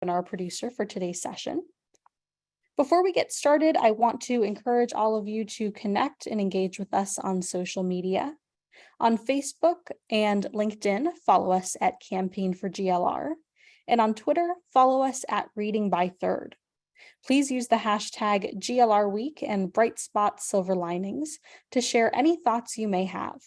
webinar producer for today's session. Before we get started, I want to encourage all of you to connect and engage with us on social media. On Facebook and LinkedIn, follow us at Campaign for GLR. And on Twitter, follow us at Reading by Third. Please use the hashtag GLR Week and Bright Spot Silver Linings to share any thoughts you may have.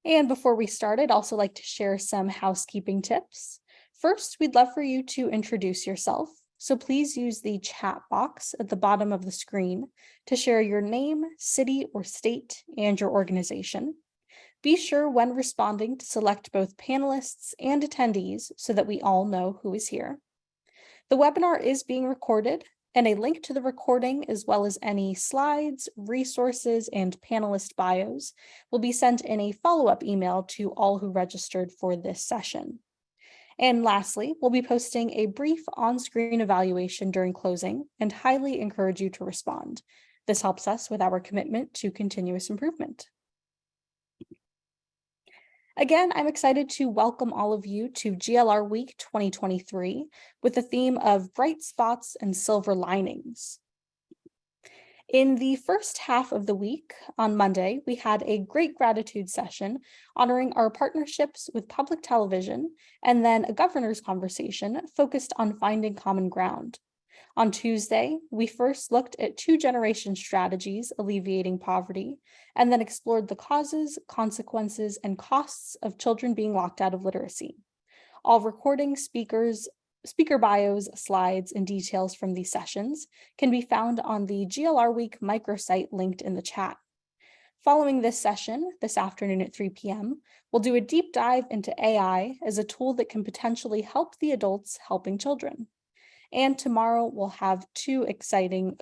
And before we start, I'd also like to share some housekeeping tips. First, we'd love for you to introduce yourself. So please use the chat box at the bottom of the screen to share your name, city or state, and your organization. Be sure when responding to select both panelists and attendees so that we all know who is here. The webinar is being recorded, and a link to the recording, as well as any slides, resources, and panelist bios, will be sent in a follow-up email to all who registered for this session. And lastly, we'll be posting a brief on-screen evaluation during closing and highly encourage you to respond. This helps us with our commitment to continuous improvement. Again, I'm excited to welcome all of you to GLR Week 2023 with the theme of Bright Spots and Silver Linings. In the first half of the week, on Monday, we had a great gratitude session honoring our partnerships with public television, and then a governor's conversation focused on finding common ground. On Tuesday, we first looked at two-generation strategies alleviating poverty, and then explored the causes, consequences, and costs of children being locked out of literacy. All recording speaker bios, slides, and details from these sessions can be found on the GLR Week microsite linked in the chat. Following this session, this afternoon at 3 p.m., we'll do a deep dive into AI as a tool that can potentially help the adults helping children. And tomorrow we'll have two exciting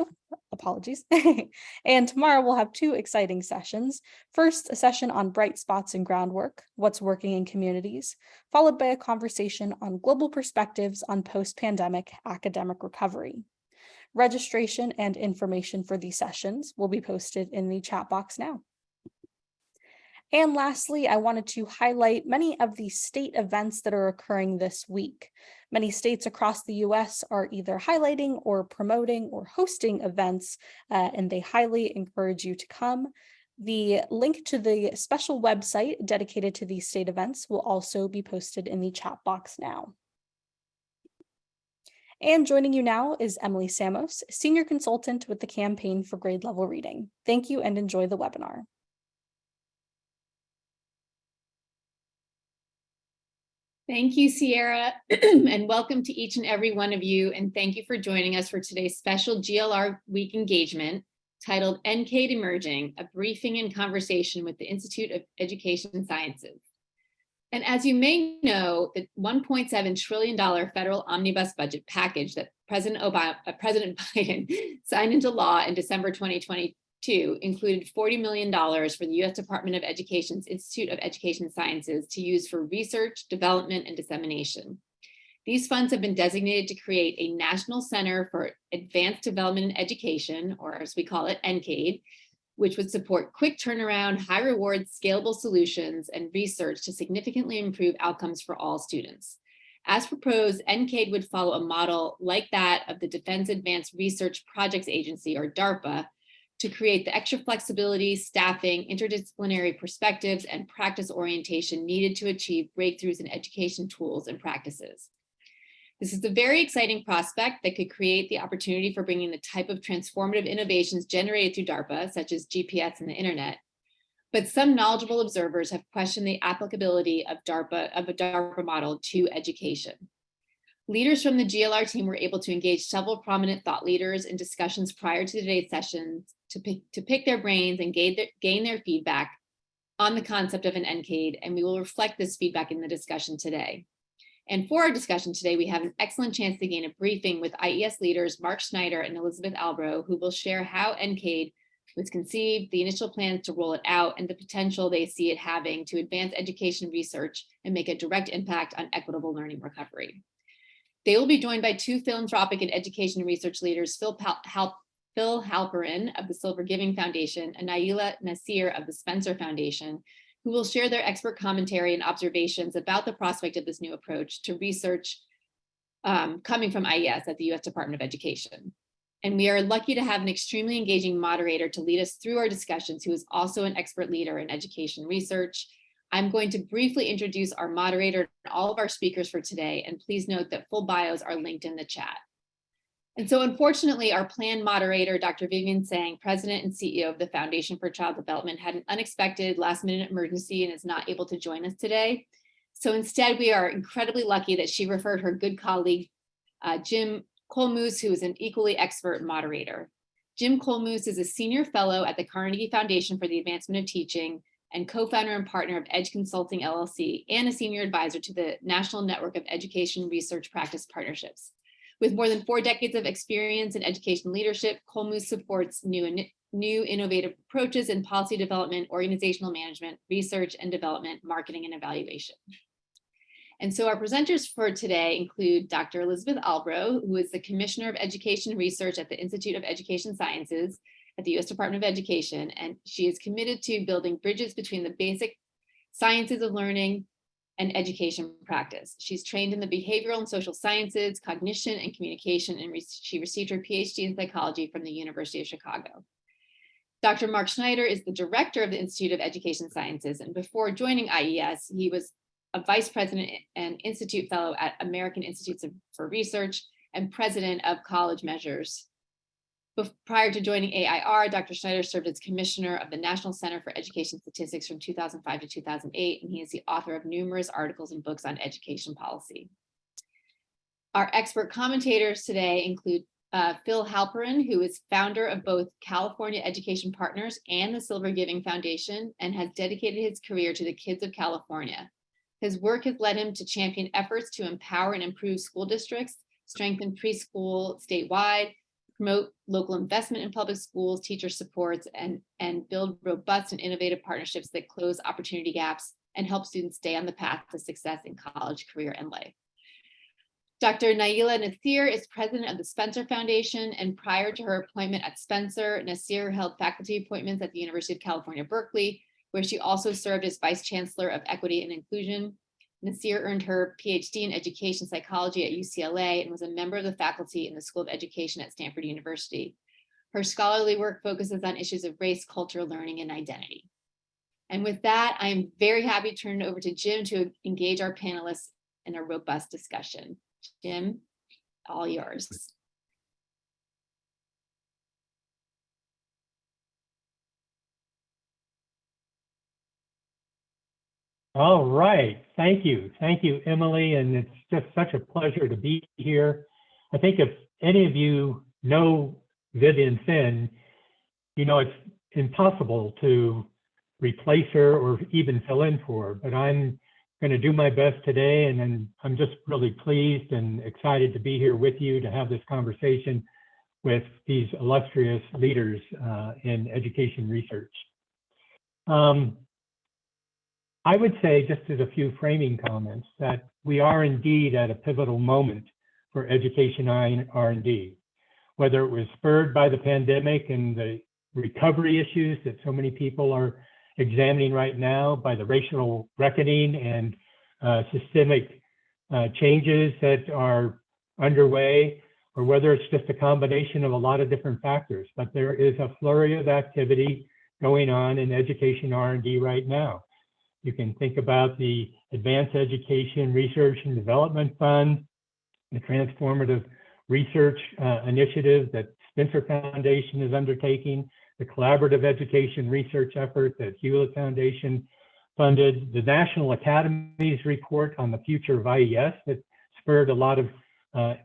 sessions. First, a session on bright spots and groundwork, what's working in communities, followed by a conversation on global perspectives on post-pandemic academic recovery. Registration and information for these sessions will be posted in the chat box now. And lastly, I wanted to highlight many of the state events that are occurring this week. Many states across the US are either highlighting or promoting or hosting events, and they highly encourage you to come. The link to the special website dedicated to these state events will also be posted in the chat box now. And joining you now is Emily Samos, Senior Consultant with the Campaign for Grade Level Reading. Thank you and enjoy the webinar. Thank you, Sierra, and welcome to each and every one of you, and thank you for joining us for today's special GLR Week engagement titled NCADE Emerging, a briefing and conversation with the Institute of Education Sciences. And as you may know, the $1.7 trillion federal omnibus budget package that President Biden signed into law in December 2022 included $40 million for the U.S. Department of Education's Institute of Education Sciences to use for research, development, and dissemination. These funds have been designated to create a National Center for Advanced Development in Education, or as we call it, NCADE, which would support quick turnaround, high reward, scalable solutions and research to significantly improve outcomes for all students. As proposed, NCADE would follow a model like that of the Defense Advanced Research Projects Agency, or DARPA, to create the extra flexibility, staffing, interdisciplinary perspectives, and practice orientation needed to achieve breakthroughs in education tools and practices. This is a very exciting prospect that could create the opportunity for bringing the type of transformative innovations generated through DARPA, such as GPS and the internet. But some knowledgeable observers have questioned the applicability of a DARPA model to education. Leaders from the GLR team were able to engage several prominent thought leaders in discussions prior to today's sessions to pick their brains and gain their feedback on the concept of an NCADE, and we will reflect this feedback in the discussion today. And for our discussion today, we have an excellent chance to gain a briefing with IES leaders Mark Schneider and Elizabeth Albro, who will share how NCADE was conceived, the initial plans to roll it out, and the potential they see it having to advance education research and make a direct impact on equitable learning recovery. They will be joined by two philanthropic and education research leaders, Phil Halperin of the Silver Giving Foundation and Nasir of the Spencer Foundation, who will share their expert commentary and observations about the prospect of this new approach to research coming from IES at the U.S. Department of Education. And we are lucky to have an extremely engaging moderator to lead us through our discussions, who is also an expert leader in education research. I'm going to briefly introduce our moderator and all of our speakers for today, and please note that full bios are linked in the chat. And so unfortunately, our planned moderator, Dr. Vivian Tseng, President and CEO of the Foundation for Child Development, had an unexpected last-minute emergency and is not able to join us today. So instead, we are incredibly lucky that she referred her good colleague, Jim Kolmus, who is an equally expert moderator. Jim Kolmus is a senior fellow at the Carnegie Foundation for the Advancement of Teaching and co-founder and partner of Edge Consulting LLC, and a senior advisor to the National Network of Education Research Practice Partnerships. With more than 4 decades of experience in education leadership, Kolmus supports new innovative approaches in policy development, organizational management, research and development, marketing and evaluation. And so our presenters for today include Dr. Elizabeth Albro, who is the Commissioner of Education Research at the Institute of Education Sciences at the U.S. Department of Education, and she is committed to building bridges between the basic sciences of learning and education practice. She's trained in the behavioral and social sciences, cognition and communication, and she received her Ph.D. in psychology from the University of Chicago. Dr. Mark Schneider is the director of the Institute of Education Sciences, and before joining IES, he was a vice president and institute fellow at American Institutes for Research and president of College Measures. Prior to joining AIR, Dr. Schneider served as commissioner of the National Center for Education Statistics from 2005 to 2008, and he is the author of numerous articles and books on education policy. Our expert commentators today include Phil Halperin, who is founder of both California Education Partners and the Silver Giving Foundation, and has dedicated his career to the kids of California. His work has led him to champion efforts to empower and improve school districts, strengthen preschool statewide, promote local investment in public schools, teacher supports, and build robust and innovative partnerships that close opportunity gaps and help students stay on the path to success in college, career, and life. Dr. Naila Nasir is president of the Spencer Foundation, and prior to her appointment at Spencer, Nasir held faculty appointments at the University of California, Berkeley, where she also served as Vice Chancellor of Equity and Inclusion. Nasir earned her Ph.D. in education psychology at UCLA and was a member of the faculty in the School of Education at Stanford University. Her scholarly work focuses on issues of race, culture, learning, and identity. And with that, I am very happy to turn it over to Jim to engage our panelists in a robust discussion. Jim, all yours. All right, thank you, Emily, and it's just such a pleasure to be here. I think if any of you know Vivian Tseng, you know it's impossible to replace her or even fill in for her, but I'm going to do my best today, and then I'm just really pleased and excited to be here with you to have this conversation with these illustrious leaders in education research. I would say, just as a few framing comments, that we are indeed at a pivotal moment for education R&D, whether it was spurred by the pandemic and the recovery issues that so many people are examining right now, by the racial reckoning and systemic changes that are underway, or whether it's just a combination of a lot of different factors. But there is a flurry of activity going on in education R&D right now. You can think about the Advanced Education Research and Development Fund, the Transformative Research Initiative that Spencer Foundation is undertaking, the Collaborative Education Research effort that Hewlett Foundation funded, the National Academy's report on the future of IES that spurred a lot of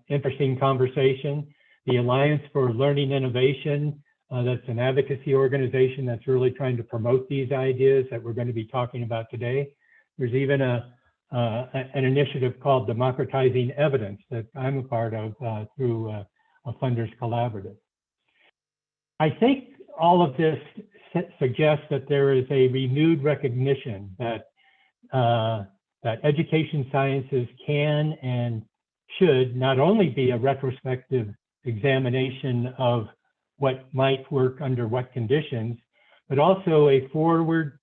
interesting conversation, the Alliance for Learning Innovation, that's an advocacy organization that's really trying to promote these ideas that we're going to be talking about today. There's even an initiative called Democratizing Evidence that I'm a part of through a Funders Collaborative. I think all of this suggests that there is a renewed recognition that education sciences can and should not only be a retrospective examination of what might work under what conditions, but also a forward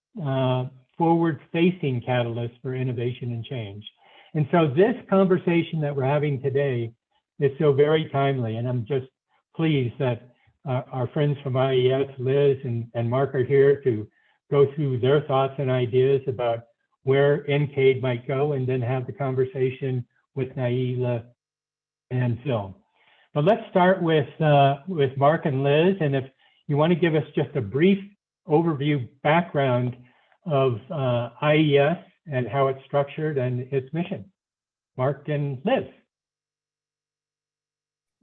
forward-facing catalyst for innovation and change. And so this conversation that we're having today is so very timely, and I'm just pleased that our friends from IES, Liz and Mark, are here to go through their thoughts and ideas about where NCADE might go, and then have the conversation with Naila and Phil. But let's start with Mark and Liz, and if you want to give us just a brief overview background of IES and how it's structured and its mission. Mark and Liz.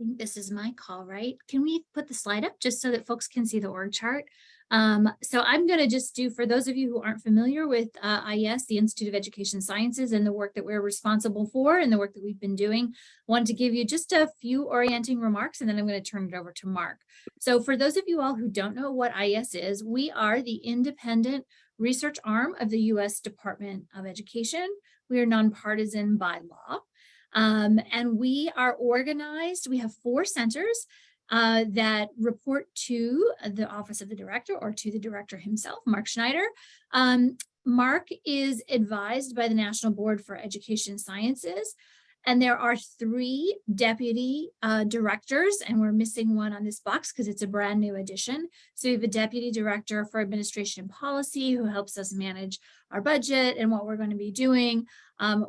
I think this is my call, right? Can we put the slide up just so that folks can see the org chart? So I'm going to just do, for those of you who aren't familiar with IES, the Institute of Education Sciences, and the work that we're responsible for and the work that we've been doing, wanted to give you just a few orienting remarks, and then I'm going to turn it over to Mark. So for those of you all who don't know what IES is, we are the independent research arm of the U.S. Department of Education. We are nonpartisan by law. And we are organized, we have 4 centers that report to the Office of the Director or to the Director himself, Mark Schneider. Mark is advised by the National Board for Education Sciences, and there are 3 deputy directors, and we're missing one on this box because it's a brand new addition. So we have a deputy director for administration and policy who helps us manage our budget and what we're going to be doing.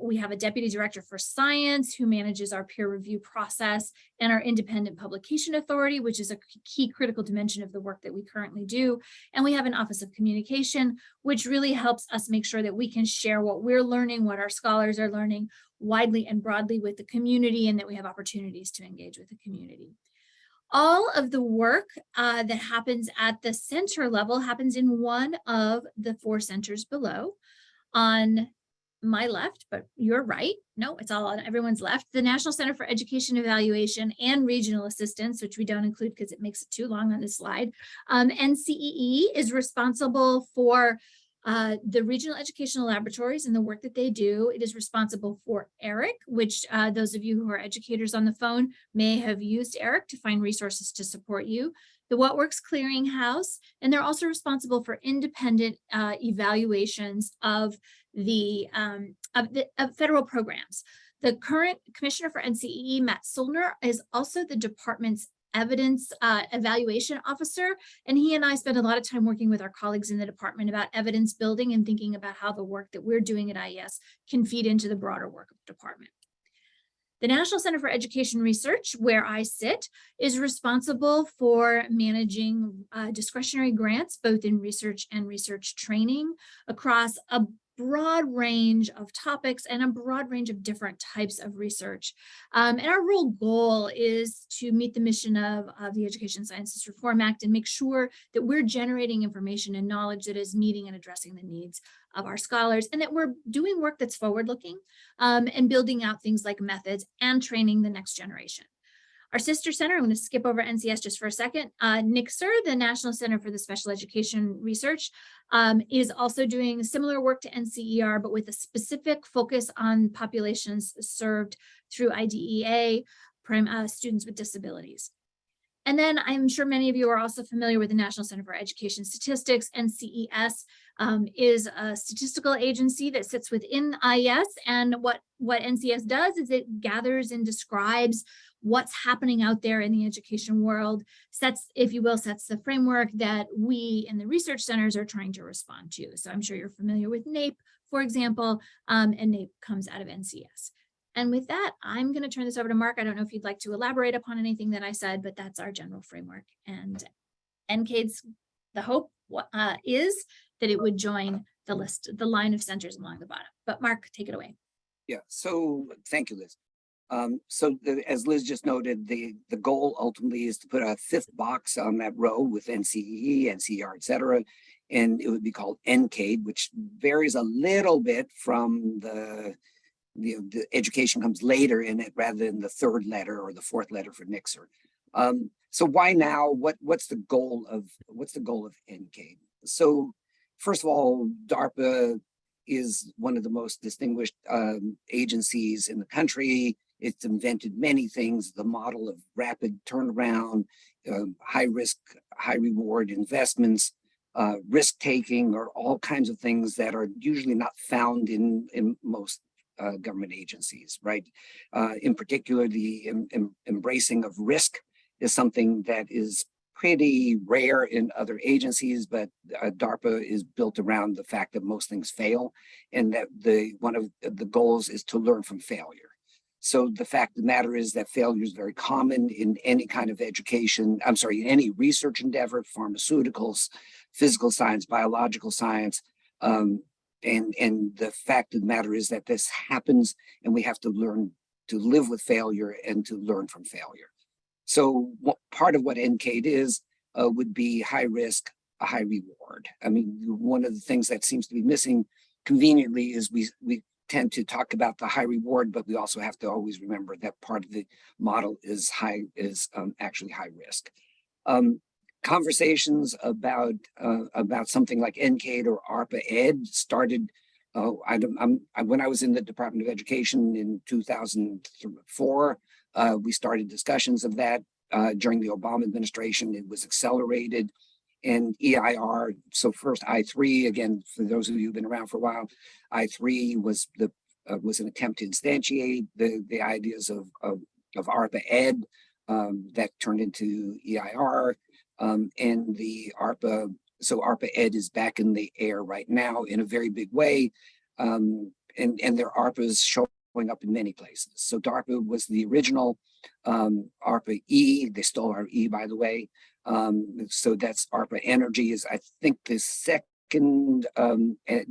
We have a deputy director for science who manages our peer review process and our independent publication authority, which is a key critical dimension of the work that we currently do. And we have an office of communication, which really helps us make sure that we can share what we're learning, what our scholars are learning widely and broadly with the community, and that we have opportunities to engage with the community. All of the work that happens at the center level happens in one of the 4 centers below. On my left, but you're right. No, it's all on everyone's left. The National Center for Education Evaluation and Regional Assistance, which we don't include because it makes it too long on this slide. NCEE is responsible for the regional educational laboratories and the work that they do. It is responsible for ERIC, which those of you who are educators on the phone may have used ERIC to find resources to support you. The What Works Clearinghouse, and they're also responsible for independent evaluations of the federal programs. The current commissioner for NCEE, Matt Soldner, is also the department's evidence evaluation officer, and he and I spend a lot of time working with our colleagues in the department about evidence building and thinking about how the work that we're doing at IES can feed into the broader work of the department. The National Center for Education Research, where I sit, is responsible for managing discretionary grants, both in research and research training, across a broad range of topics and a broad range of different types of research. And our real goal is to meet the mission of the Education Sciences Reform Act and make sure that we're generating information and knowledge that is meeting and addressing the needs of our scholars, and that we're doing work that's forward-looking and building out things like methods and training the next generation. Our sister center, I'm going to skip over NCS just for a second. NCSR, the National Center for the Special Education Research, is also doing similar work to NCER, but with a specific focus on populations served through IDEA, students with disabilities. And then I'm sure many of you are also familiar with the National Center for Education Statistics. NCES is a statistical agency that sits within IES, and what NCS does is it gathers and describes what's happening out there in the education world, sets the framework that we in the research centers are trying to respond to. So I'm sure you're familiar with NAEP, for example, and NAEP comes out of NCS. And with that, I'm going to turn this over to Mark. I don't know if you'd like to elaborate upon anything that I said, but that's our general framework. And NCADE's, the hope is that it would join the list, the line of centers along the bottom. But Mark, take it away. Yeah, so thank you, Liz. As Liz just noted, the goal ultimately is to put a 5th box on that row with NCEE, NCER, et cetera, and it would be called NCADE, which varies a little bit from the education comes later in it rather than the 3rd letter or the 4th letter for NCSR. So why now? What's the goal of NCADE? So first of all, DARPA is one of the most distinguished agencies in the country. It's invented many things, the model of rapid turnaround, high risk, high reward investments, risk-taking, or all kinds of things that are usually not found in most government agencies, right? In particular, the embracing of risk is something that is pretty rare in other agencies, but DARPA is built around the fact that most things fail, and that one of the goals is to learn from failure. So the fact of the matter is that failure is very common in any kind of education, in any research endeavor, pharmaceuticals, physical science, biological science. And the fact of the matter is that this happens, and we have to learn to live with failure and to learn from failure. So part of what NCADE is would be high risk, a high reward. I mean, one of the things that seems to be missing conveniently is we tend to talk about the high reward, but we also have to always remember that part of the model is actually high risk. Conversations about something like NCADE or ARPA Ed started when I was in the Department of Education in 2004. We started discussions of that during the Obama administration. It was accelerated. And EIR, so first I3, again, for those of you who've been around for a while, I3 was an attempt to instantiate the ideas of ARPA Ed that turned into EIR, and the ARPA. So ARPA Ed is back in the air right now in a very big way, and there are ARPAs showing up in many places. So DARPA was the original ARPA E. They stole our E, by the way. So that's ARPA Energy is, I think, the second ARPA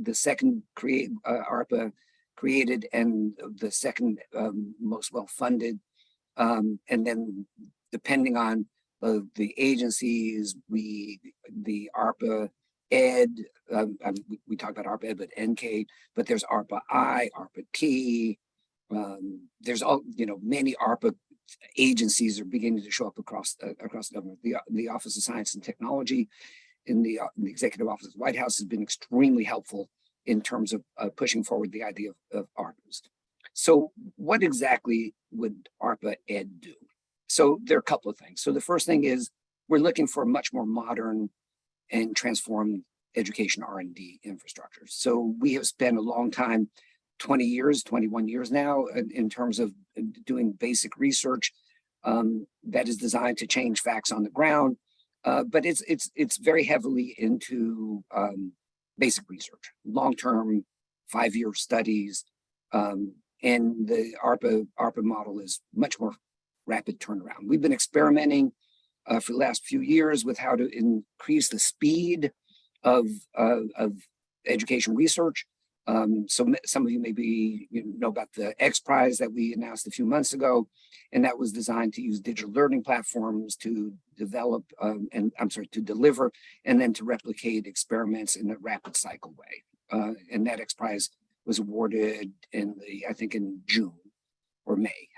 created, and the second most well-funded. And then depending on the agencies, the ARPA Ed, we talk about ARPA Ed, but NCADE, but there's ARPA I, ARPA T. There's many ARPA agencies are beginning to show up across the government. The Office of Science and Technology in the Executive Office of the White House has been extremely helpful in terms of pushing forward the idea of ARPAs. So what exactly would ARPA Ed do? So there are a couple of things. So the first thing is we're looking for a much more modern and transformed education R&D infrastructure. So we have spent a long time, 20 years, 21 years now, in terms of doing basic research that is designed to change facts on the ground, but it's very heavily into basic research, long-term, 5-year studies, and the ARPA model is much more rapid turnaround. We've been experimenting for the last few years with how to increase the speed of education research. So some of you maybe know about the X Prize that we announced a few months ago, and that was designed to use digital learning platforms to develop to deliver and then to replicate experiments in a rapid cycle way. And that X Prize was awarded I think in June or May.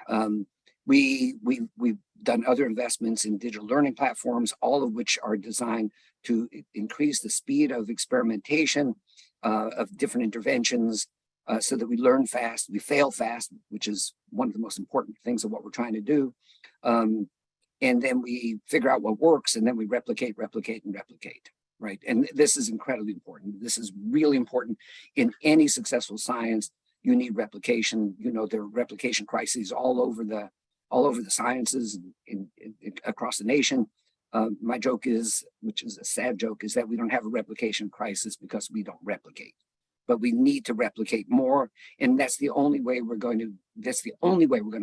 We've done other investments in digital learning platforms, all of which are designed to increase the speed of experimentation, of different interventions, so that we learn fast, we fail fast, which is one of the most important things of what we're trying to do. And then we figure out what works, and then we replicate, right? And this is incredibly important. This is really important in any successful science. You need replication. There are replication crises all over the sciences across the nation. My joke is, which is a sad joke, is that we don't have a replication crisis because we don't replicate, but we need to replicate more. And that's the only way we're going to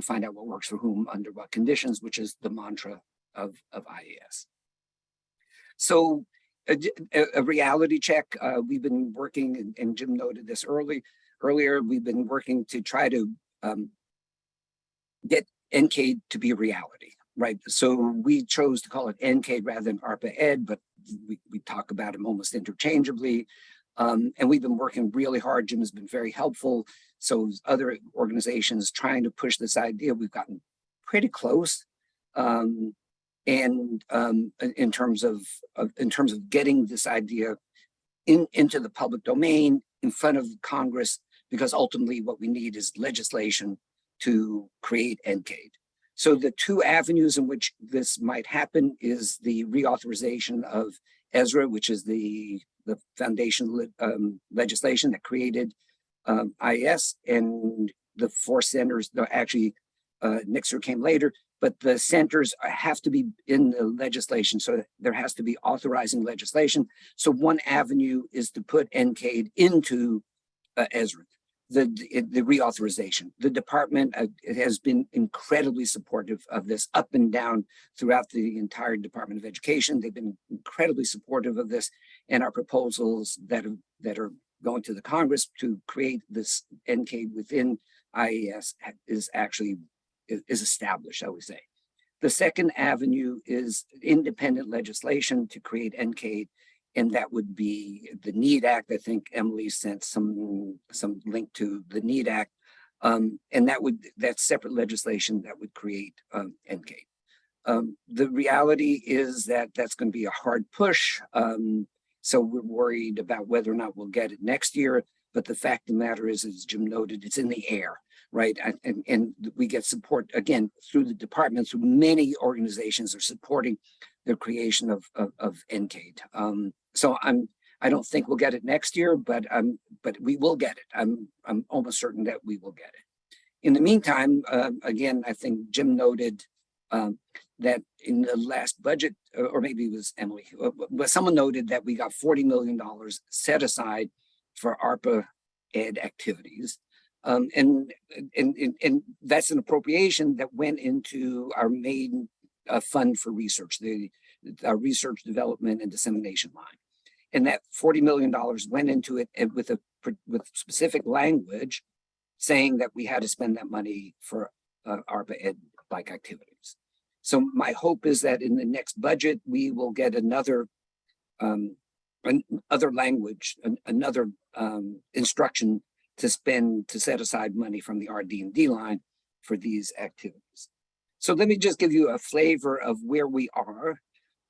find out what works for whom, under what conditions, which is the mantra of IAS. So a reality check, we've been working, and Jim noted this earlier, we've been working to try to get NCADE to be a reality. Right, so we chose to call it NCADE rather than ARPA Ed, but we talk about them almost interchangeably. And we've been working really hard. Jim has been very helpful. So other organizations trying to push this idea, we've gotten pretty close. And in terms of getting this idea into the public domain, in front of Congress, because ultimately what we need is legislation to create NCADE. So the two avenues in which this might happen is the reauthorization of ESRA, which is the foundation legislation that created IS, and the 4 centers. Actually, NCADE came later, but the centers have to be in the legislation. So there has to be authorizing legislation. So one avenue is to put NCADE into ESRA, the reauthorization. The department has been incredibly supportive of this, up and down throughout the entire Department of Education. They've been incredibly supportive of this, and our proposals that are going to the Congress to create this NCADE within IAS is established, I would say. The second avenue is independent legislation to create NCADE, and that would be the NEED Act. I think Emily sent some link to the NEED Act, and that's separate legislation that would create NCADE. The reality is that that's going to be a hard push. So we're worried about whether or not we'll get it next year. But the fact of the matter is, as Jim noted, it's in the air, right? And we get support, again, through the department, through many organizations are supporting the creation of NCADE. So I don't think we'll get it next year, but we will get it. I'm almost certain that we will get it. In the meantime, again, I think Jim noted that in the last budget, or maybe it was Emily, but someone noted that we got $40 million set aside for ARPA ed activities. And that's an appropriation that went into our main fund for research, our research development and dissemination line. And that $40 million went into it with specific language saying that we had to spend that money for ARPA ed-like activities. So my hope is that in the next budget, we will get another language, another instruction to set aside money from the RD&D line for these activities. So let me just give you a flavor of where we are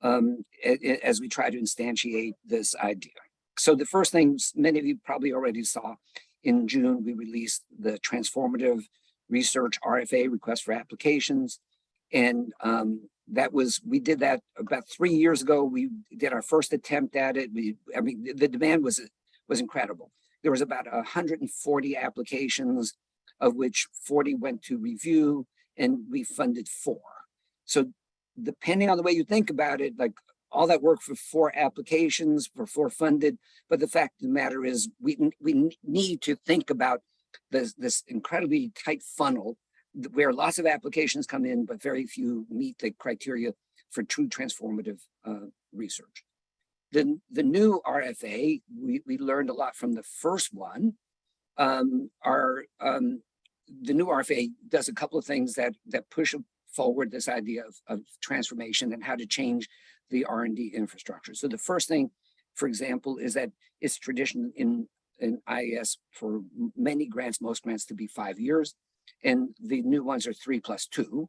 as we try to instantiate this idea. So the first thing, many of you probably already saw, in June, we released the transformative research RFA, request for applications. And we did that about 3 years ago. We did our first attempt at it. The demand was incredible. There was about 140 applications, of which 40 went to review, and we funded 4. So depending on the way you think about it, like all that work for 4 applications, for 4 funded, but the fact of the matter is we need to think about this incredibly tight funnel where lots of applications come in, but very few meet the criteria for true transformative research. The new RFA, we learned a lot from the first one. The new RFA does a couple of things that push forward this idea of transformation and how to change the R&D infrastructure. So the first thing, for example, is that it's tradition in IAS for many grants, most grants, to be 5 years. And the new ones are 3+2.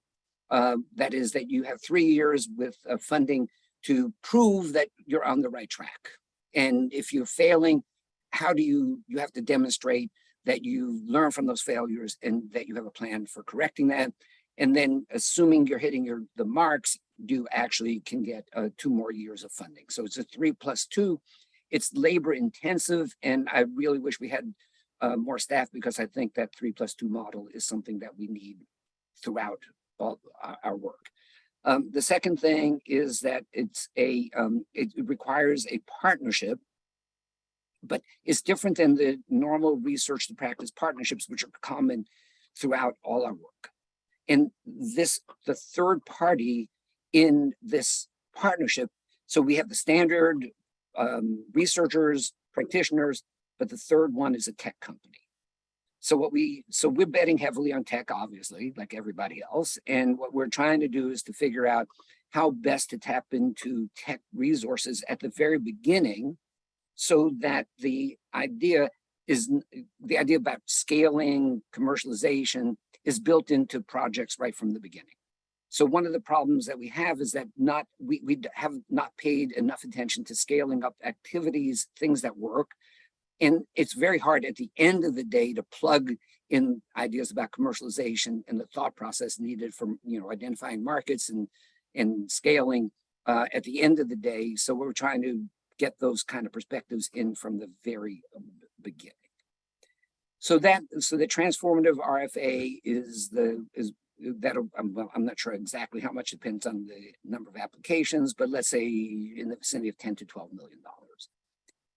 That is that you have 3 years with funding to prove that you're on the right track. And if you're failing, how do you have to demonstrate that you learn from those failures and that you have a plan for correcting that. And then assuming you're hitting the marks, you actually can get 2 more years of funding. So it's a 3+2. It's labor intensive. And I really wish we had more staff, because I think that 3+2 model is something that we need throughout all our work. The second thing is that it requires a partnership, but it's different than the normal research to practice partnerships, which are common throughout all our work. And the third party in this partnership, so we have the standard researchers, practitioners, but the third one is a tech company. So we're betting heavily on tech, obviously, like everybody else. And what we're trying to do is to figure out how best to tap into tech resources at the very beginning, so that the idea about scaling, commercialization is built into projects right from the beginning. So one of the problems that we have is that we have not paid enough attention to scaling up activities, things that work. And it's very hard at the end of the day to plug in ideas about commercialization and the thought process needed for identifying markets and scaling at the end of the day. So we're trying to get those kind of perspectives in from the very beginning. So the transformative RFA is that I'm not sure exactly how much, depends on the number of applications, but let's say in the vicinity of $10 to $12 million.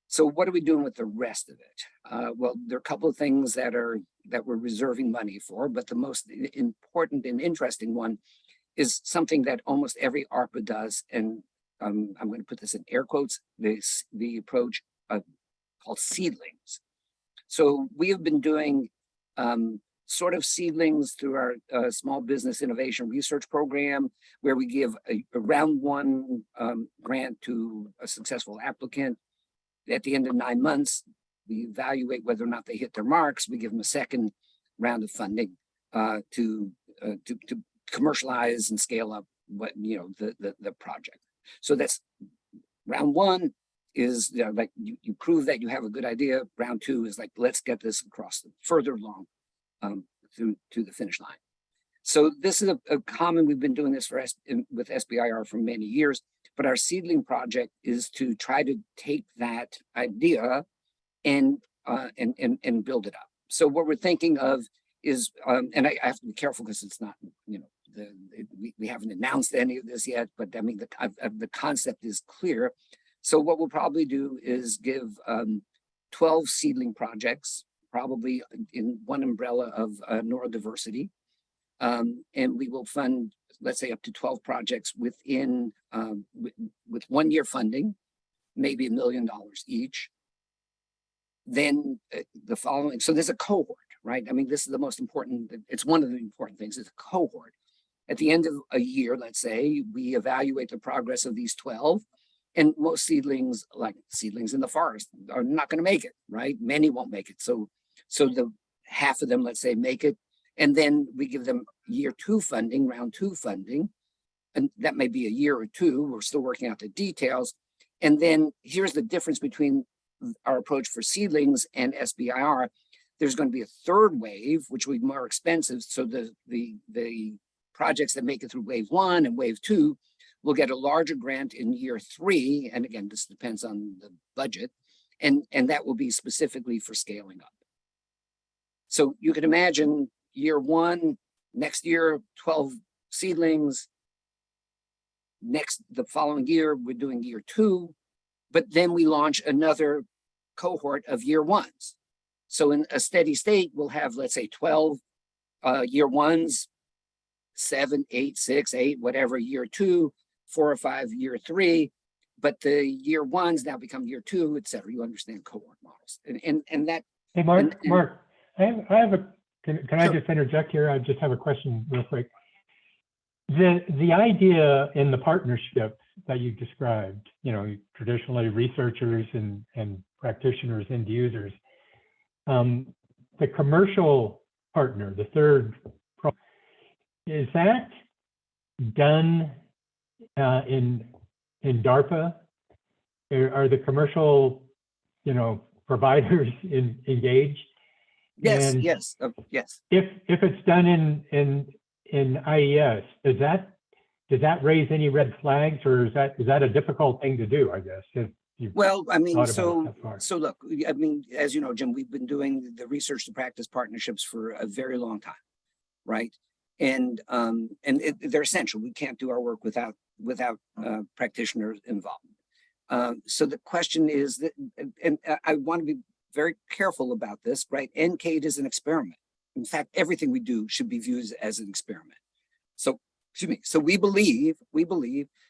So what are we doing with the rest of it? Well, there are a couple of things that we're reserving money for, but the most important and interesting one is something that almost every ARPA does, and I'm going to put this in air quotes, the approach called seedlings. So we have been doing sort of seedlings through our small business innovation research program, where we give a round one grant to a successful applicant. At the end of 9 months, we evaluate whether or not they hit their marks. We give them a second round of funding to commercialize and scale up the project. So that's round one is like you prove that you have a good idea. Round two is like, let's get this further along to the finish line. So this is a common, we've been doing this with SBIR for many years, but our seedling project is to try to take that idea and build it up. So what we're thinking of is, and I have to be careful because it's not, we haven't announced any of this yet, but I mean, the concept is clear. So what we'll probably do is give 12 seedling projects, probably in one umbrella of neurodiversity. And we will fund, let's say, up to 12 projects within with 1 year funding, maybe $1 million each. Then the following, so there's a cohort, right? I mean, this is the most important, it's one of the important things, it's a cohort. At the end of a year, let's say, we evaluate the progress of these 12, and most seedlings, like seedlings in the forest, are not going to make it, right? Many won't make it. So the half of them, let's say, make it. And then we give them year 2 funding, round 2 funding. And that may be a year or two. We're still working out the details. And then here's the difference between our approach for seedlings and SBIR. There's going to be a third wave, which will be more expensive. So the projects that make it through wave 1 and wave 2 will get a larger grant in year 3. And again, this depends on the budget. And that will be specifically for scaling up. So you can imagine year 1, next year, 12 seedlings. The following year, we're doing year 2, but then we launch another cohort of year 1s. So in a steady state, we'll have, let's say, 12 year 1s, 7, 8, 6, 8, whatever, year 2, 4 or 5, year 3, but the year 1s now become year 2, et cetera. You understand cohort models. And that. Hey, Mark, I have a, can I just interject here? I just have a question real quick. The idea in the partnership that you described, traditionally researchers and practitioners, end users, the commercial partner, the third, is that done in DARPA? Are the commercial, providers engaged? Yes, and yes. If it's done in IES, does that raise any red flags, or is that a difficult thing to do? I guess. Well, I mean, so look, I mean, as you know, Jim, we've been doing the research to practice partnerships for a very long time, right? And they're essential. We can't do our work without practitioners involvement. So the question is that, and I want to be very careful about this, right? NCADE is an experiment. In fact, everything we do should be viewed as an experiment. So, excuse me. So we believe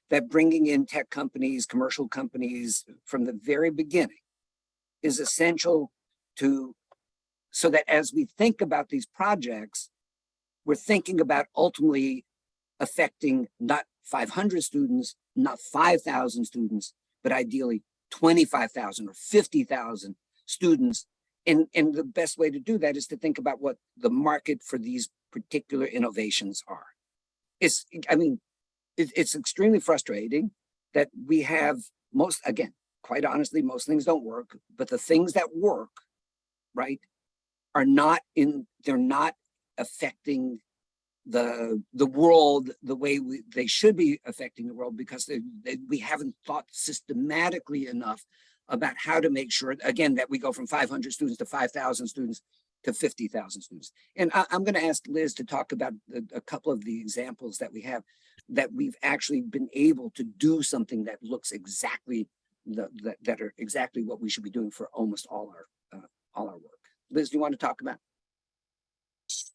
that bringing in tech companies, commercial companies from the very beginning is essential so that as we think about these projects, we're thinking about ultimately affecting not 500 students, not 5,000 students, but ideally 25,000 or 50,000 students. And the best way to do that is to think about what the market for these particular innovations are. It's extremely frustrating that we have quite honestly, most things don't work, but the things that work, right, they're not affecting the world the way they should be affecting the world, because we haven't thought systematically enough about how to make sure, again, that we go from 500 students to 5,000 students to 50,000 students. And I'm going to ask Liz to talk about a couple of the examples that we have, that we've actually been able to do something that looks exactly that are exactly what we should be doing for almost all our work. Liz, do you want to talk about?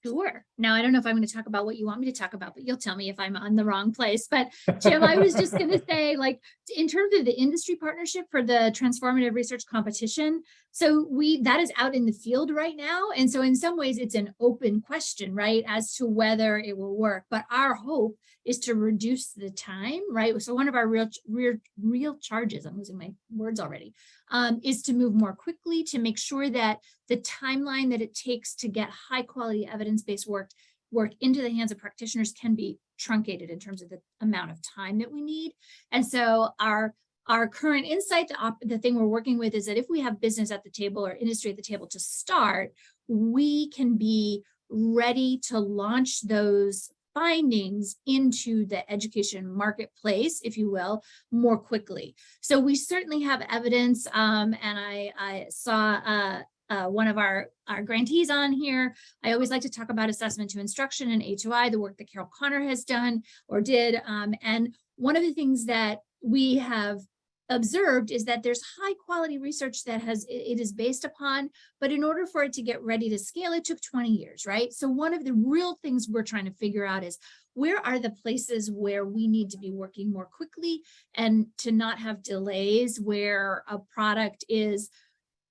Sure. Now, I don't know if I'm going to talk about what you want me to talk about, but you'll tell me if I'm on the wrong place. But Jim, I was just going to say, like, in terms of the industry partnership for the transformative research competition, so that is out in the field right now. And so in some ways it's an open question, right, as to whether it will work. But our hope is to reduce the time, right? So one of our real charges, I'm losing my words already, is to move more quickly, to make sure that the timeline that it takes to get high quality evidence-based work into the hands of practitioners can be truncated in terms of the amount of time that we need. And so our current insight, the thing we're working with, is that if we have business at the table or industry at the table to start, we can be ready to launch those findings into the education marketplace, if you will, more quickly. So we certainly have evidence, and I saw one of our grantees on here. I always like to talk about assessment to instruction and A2I, the work that Carol Connor has done or did. And one of the things that we have observed is that there's high quality research that it is based upon, but in order for it to get ready to scale, it took 20 years, right? So one of the real things we're trying to figure out is, where are the places where we need to be working more quickly and to not have delays where a product is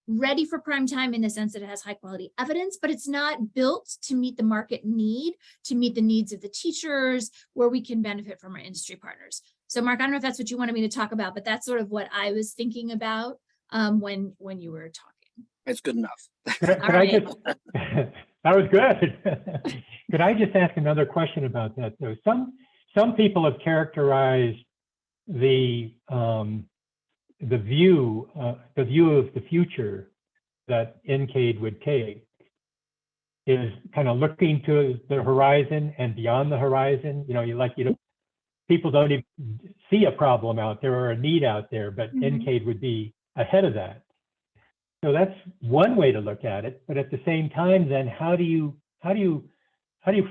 ready for prime time in the sense that it has high quality evidence, but it's not built to meet the market need, to meet the needs of the teachers, where we can benefit from our industry partners. So Mark, I don't know if that's what you wanted me to talk about, but that's sort of what I was thinking about when you were talking. It's good enough. That was good. Could I just ask another question about that though? Some people have characterized the view of the future that NCADE would take is kind of looking to the horizon and beyond the horizon. You know, people don't even see a problem out there or a need out there, but NCADE would be ahead of that. So that's one way to look at it. But at the same time, then how do you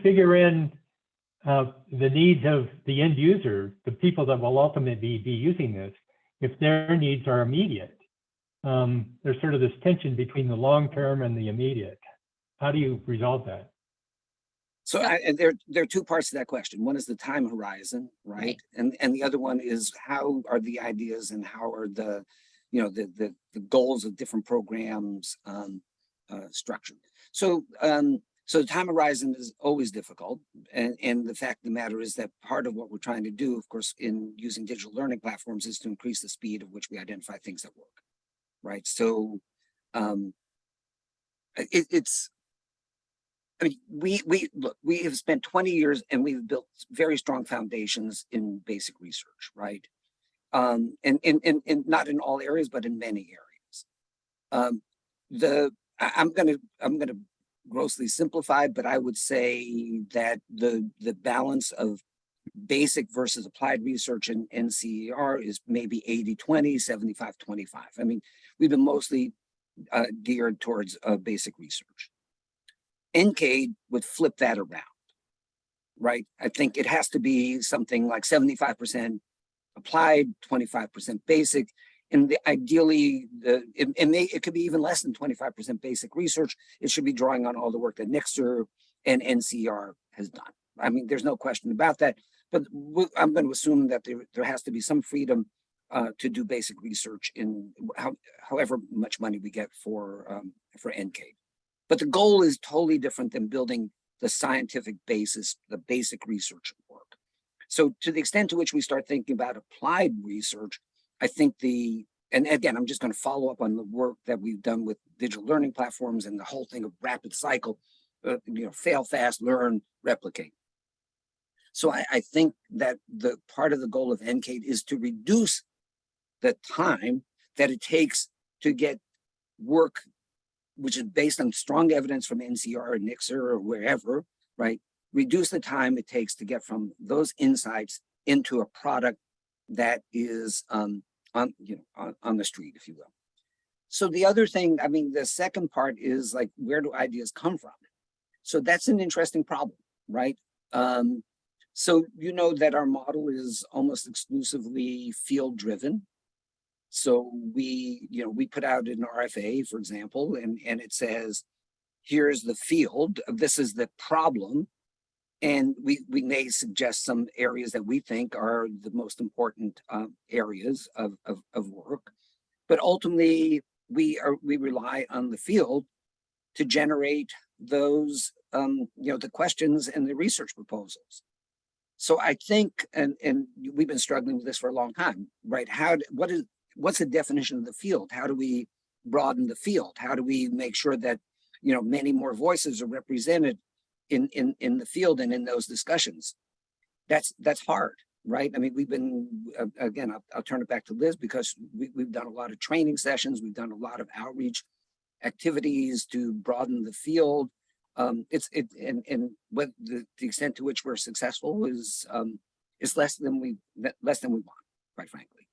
figure in the needs of the end user, the people that will ultimately be using this, if their needs are immediate? There's sort of this tension between the long term and the immediate. How do you resolve that? So there are two parts to that question. One is the time horizon, right? And the other one is, how are the ideas and how are the goals of different programs structured? So the time horizon is always difficult. And the fact of the matter is that part of what we're trying to do, of course, in using digital learning platforms, is to increase the speed of which we identify things that work, right? So we have spent 20 years and we've built very strong foundations in basic research, right? And not in all areas, but in many areas. I'm gonna grossly simplify, but I would say that the balance of basic versus applied research in NCER is maybe 80-20, 75-25. I mean, we've been mostly geared towards basic research. NCADE would flip that around, right? I think it has to be something like 75% applied, 25% basic, and ideally, it could be even less than 25% basic research. It should be drawing on all the work that NICSR and NCER has done. I mean, there's no question about that, but I'm going to assume that there has to be some freedom to do basic research in however much money we get for NCADE. But the goal is totally different than building the scientific basis, the basic research work. So to the extent to which we start thinking about applied research, I think and again, I'm just going to follow up on the work that we've done with digital learning platforms and the whole thing of rapid cycle, fail fast, learn, replicate. So I think that the part of the goal of NCADE is to reduce the time that it takes to get work which is based on strong evidence from NCR or NICSR or wherever, right, reduce the time it takes to get from those insights into a product that is on the street, if you will. So the other thing, I mean, the second part is like, where do ideas come from? So that's an interesting problem, right? So you know that our model is almost exclusively field driven. So we put out an RFA, for example, and it says, here's the field, this is the problem. And we may suggest some areas that we think are the most important areas of work. But ultimately, we rely on the field to generate those, the questions and the research proposals. So I think, and we've been struggling with this for a long time, right? What's the definition of the field? How do we broaden the field? How do we make sure that, many more voices are represented in the field and in those discussions? That's hard, right? I mean, we've been, again, I'll turn it back to Liz, because we've done a lot of training sessions. We've done a lot of outreach activities to broaden the field. And what the extent to which we're successful is less than we want, quite frankly.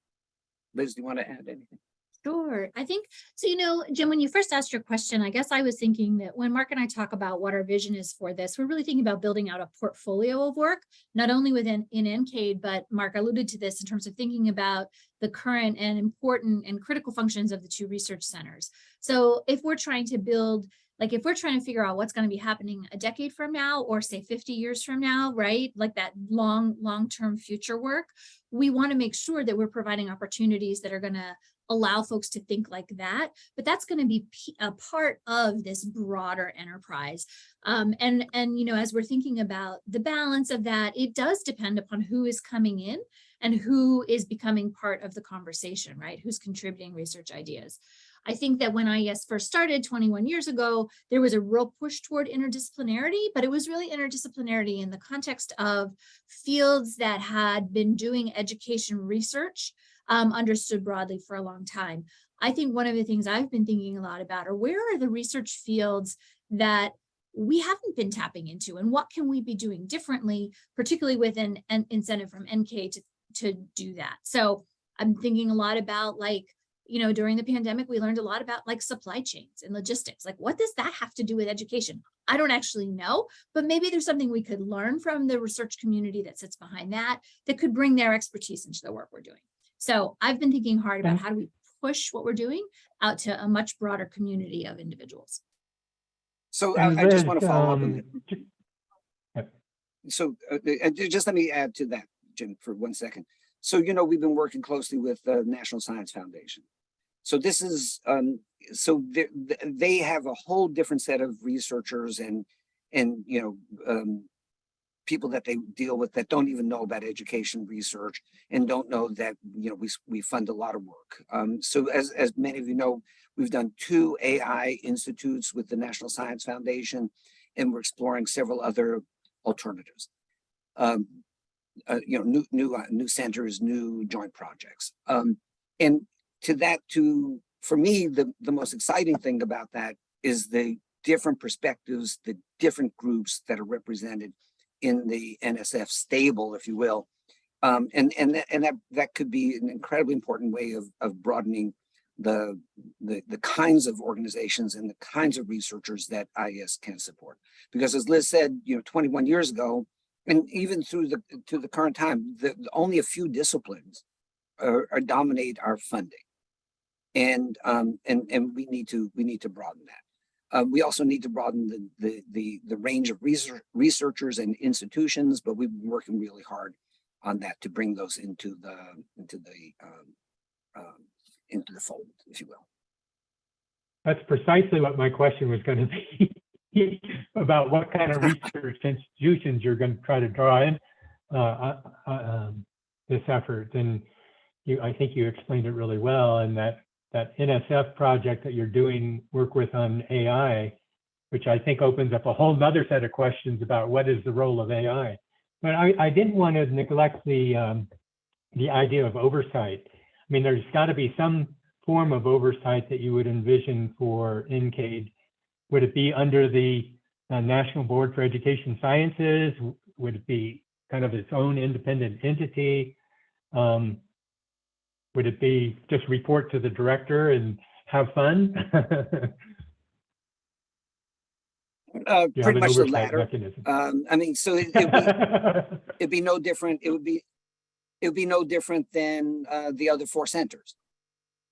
Liz, do you want to add anything? Sure. I think, so, Jim, when you first asked your question, I guess I was thinking that when Mark and I talk about what our vision is for this, we're really thinking about building out a portfolio of work, not only in NCADE, but Mark alluded to this in terms of thinking about the current and important and critical functions of the two research centers. So if we're trying to build, if we're trying to figure out what's going to be happening a decade from now, or say 50 years from now, right? Like that long-term future work, we want to make sure that we're providing opportunities that are going to allow folks to think like that, but that's going to be a part of this broader enterprise. And as we're thinking about the balance of that, it does depend upon who is coming in and who is becoming part of the conversation, right? Who's contributing research ideas. I think that when IES first started 21 years ago, there was a real push toward interdisciplinarity, but it was really interdisciplinarity in the context of fields that had been doing education research, understood broadly for a long time. I think one of the things I've been thinking a lot about are, where are the research fields that we haven't been tapping into, and what can we be doing differently, particularly with an incentive from NCADE to do that. So I'm thinking a lot about, during the pandemic, we learned a lot about supply chains and logistics. What does that have to do with education? I don't actually know, but maybe there's something we could learn from the research community that sits behind that could bring their expertise into the work we're doing. So I've been thinking hard about how do we push what we're doing out to a much broader community of individuals. So I just want to follow up on that. So just let me add to that, Jim, for 1 second. So, we've been working closely with the National Science Foundation. So this is, they have a whole different set of researchers and people that they deal with that don't even know about education research and don't know that, we fund a lot of work. So as many of you know, we've done 2 AI institutes with the National Science Foundation, and we're exploring several other alternatives. New centers, new joint projects. And for me, the most exciting thing about that is the different perspectives, the different groups that are represented in the NSF stable, if you will. And that could be an incredibly important way of broadening the kinds of organizations and the kinds of researchers that IES can support. Because as Liz said, 21 years ago, and even to the current time, only a few disciplines dominate our funding, and we need to broaden that. We also need to broaden the range of researchers and institutions, but we've been working really hard on that to bring those into the fold, if you will. That's precisely what my question was going to be. About what kind of research institutions you're going to try to draw in this effort. And I think you explained it really well. And that NSF project that you're doing work with on AI, which I think opens up a whole nother set of questions about what is the role of AI. But I didn't want to neglect the idea of oversight. I mean, there's got to be some form of oversight that you would envision for NCADE. Would it be under the National Board for Education Sciences? Would it be kind of its own independent entity? Would it be just report to the director and have fun? Pretty much the oversight latter. mechanism. I mean, so it'd be no different. It would be no different than the other 4 centers.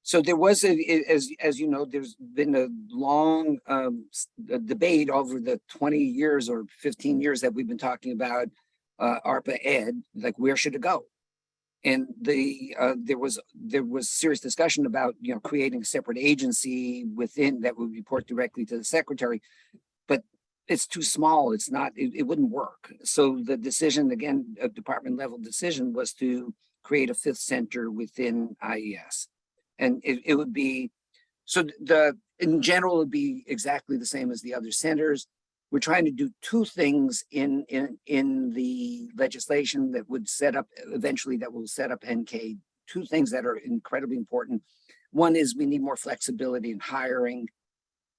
So there was as you know, there's been a long debate over the 20 years or 15 years that we've been talking about ARPA Ed, like where should it go? And there was serious discussion about, you know, creating a separate agency within that would report directly to the secretary, but it's too small. It's not. It wouldn't work. So the decision, again, a department level decision, was to create a 5th center within IES. And it would be, so in general, it would be exactly the same as the other centers. We're trying to do 2 things in the legislation that would set up, eventually that will set up NCADE. 2 things that are incredibly important. One is we need more flexibility in hiring.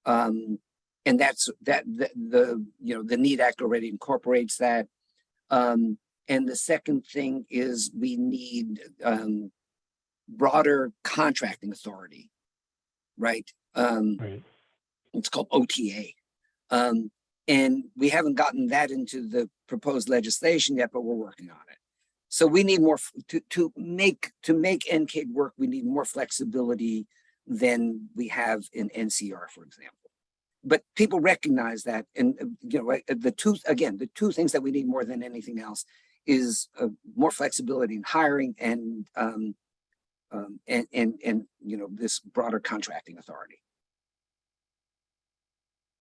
And that's the NEED Act already incorporates that. And the second thing is we need broader contracting authority, right? Right. It's called OTA. And we haven't gotten that into the proposed legislation yet, but we're working on it. So we need more to make NCADE work. We need more flexibility than we have in NCR, for example. But people recognize that, and you know, the 2 things that we need more than anything else is more flexibility in hiring and you know, this broader contracting authority.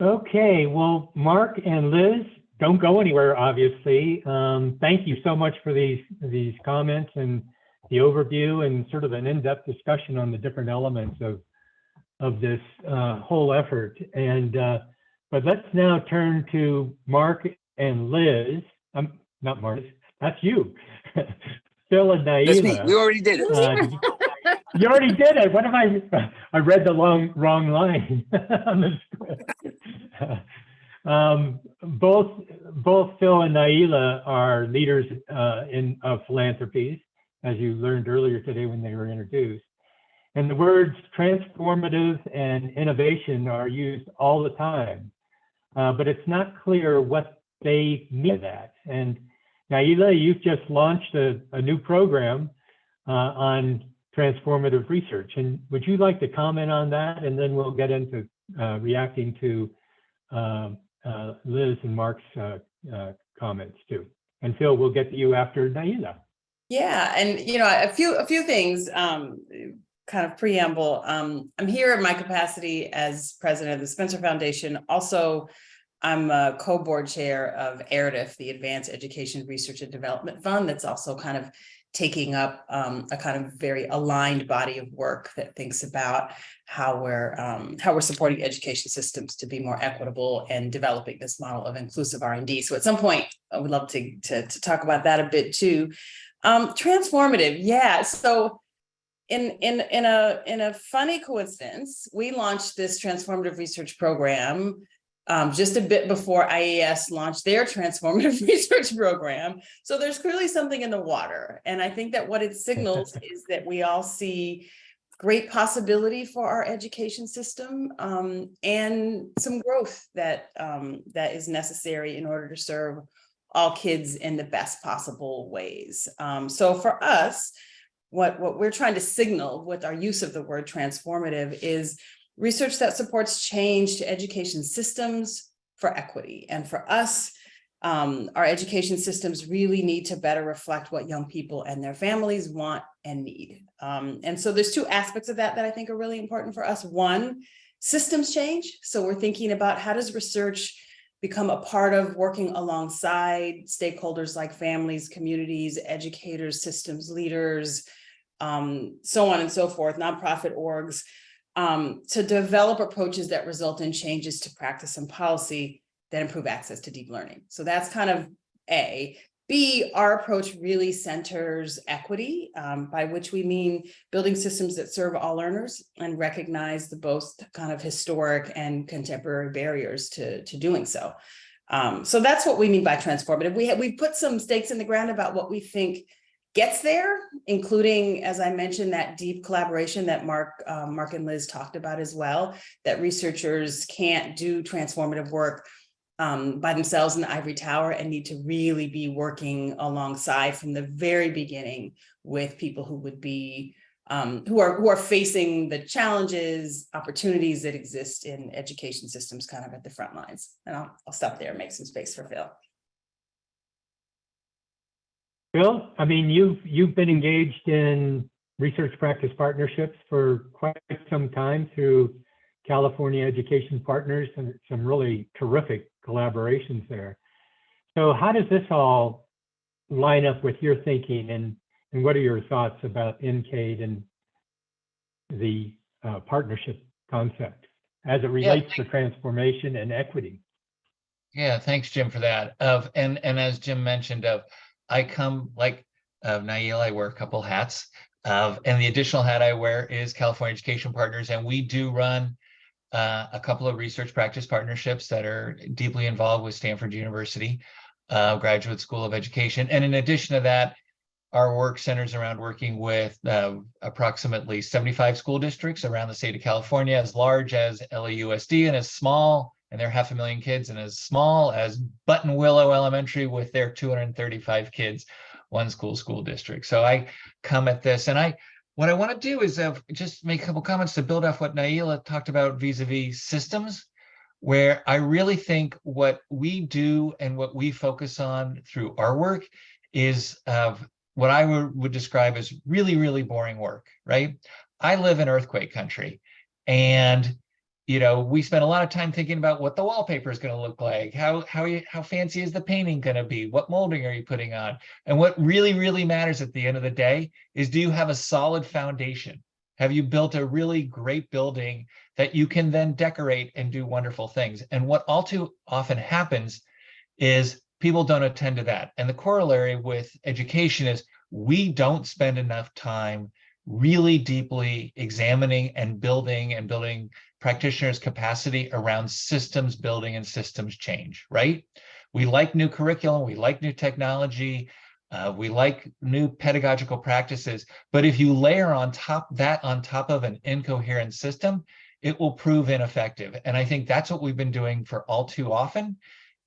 Okay, well, Mark and Liz, don't go anywhere, obviously. Thank you so much for these comments and the overview and sort of an in-depth discussion on the different elements of this whole effort. And but let's now turn to Mark and Liz. Not Mark, that's you. Phil and Naila. That's me. We already did it. You already did it. What am I read the wrong line on the script. Both Phil and Naila are leaders of philanthropies, as you learned earlier today when they were introduced. And the words transformative and innovation are used all the time, but it's not clear what they mean by that. And Naila, you've just launched a new program on transformative research. And would you like to comment on that? And then we'll get into reacting to Liz and Mark's comments too. And Phil, we'll get to you after Naila. Yeah, and you know, a few things, kind of preamble. I'm here in my capacity as president of the Spencer Foundation. Also, I'm a co-board chair of AIRDF, the Advanced Education Research and Development Fund, that's also kind of taking up a kind of very aligned body of work that thinks about how we're supporting education systems to be more equitable and developing this model of inclusive R&D. So at some point, I would love to talk about that a bit too. Transformative, yeah. So in a funny coincidence, we launched this transformative research program just a bit before IES launched their transformative research program. So there's clearly something in the water. And I think that what it signals is that we all see great possibility for our education system and some growth that is necessary in order to serve all kids in the best possible ways. So for us, what we're trying to signal with our use of the word transformative is research that supports change to education systems for equity. And for us, our education systems really need to better reflect what young people and their families want and need. And so there's 2 aspects of that I think are really important for us. One, systems change. So we're thinking about how does research become a part of working alongside stakeholders like families, communities, educators, systems leaders, so on and so forth, nonprofit orgs, to develop approaches that result in changes to practice and policy that improve access to deep learning. So that's kind of A. B, our approach really centers equity, by which we mean building systems that serve all learners and recognize the both kind of historic and contemporary barriers to doing so. So that's what we mean by transformative. We put some stakes in the ground about what we think gets there, including, as I mentioned, that deep collaboration that Mark and Liz talked about as well, that researchers can't do transformative work by themselves in the ivory tower and need to really be working alongside from the very beginning with people who would be who are facing the challenges, opportunities that exist in education systems kind of at the front lines. And I'll stop there and make some space for Phil. Bill, I mean, you've been engaged in research practice partnerships for quite some time through California Education Partners and some really terrific collaborations there. So how does this all line up with your thinking, and what are your thoughts about NCADE and the partnership concept as it relates to transformation and equity? Yeah, thanks, Jim, for that. And as Jim mentioned, I come like Nail, I wear a couple hats. And the additional hat I wear is California Education Partners, and we do run a couple of research practice partnerships that are deeply involved with Stanford University Graduate School of Education. And in addition to that, our work centers around working with approximately 75 school districts around the state of California, as large as LAUSD and as small, and they're 500,000 kids, and as small as Buttonwillow Elementary with their 235 kids, one school district. So I come at this, and what I want to do is just make a couple comments to build off what Naila talked about vis-a-vis systems, where I really think what we do and what we focus on through our work is what I would describe as really, really boring work, right? I live in earthquake country, and we spend a lot of time thinking about what the wallpaper is going to look like, how fancy is the painting going to be, what molding are you putting on, and what really, really matters at the end of the day is, do you have a solid foundation? Have you built a really great building that you can then decorate and do wonderful things? And what all too often happens is people don't attend to that. And the corollary with education is we don't spend enough time really deeply examining and building practitioners' capacity around systems building and systems change, right? We like new curriculum, we like new technology, we like new pedagogical practices, but if you layer on top of an incoherent system, it will prove ineffective. And I think that's what we've been doing for all too often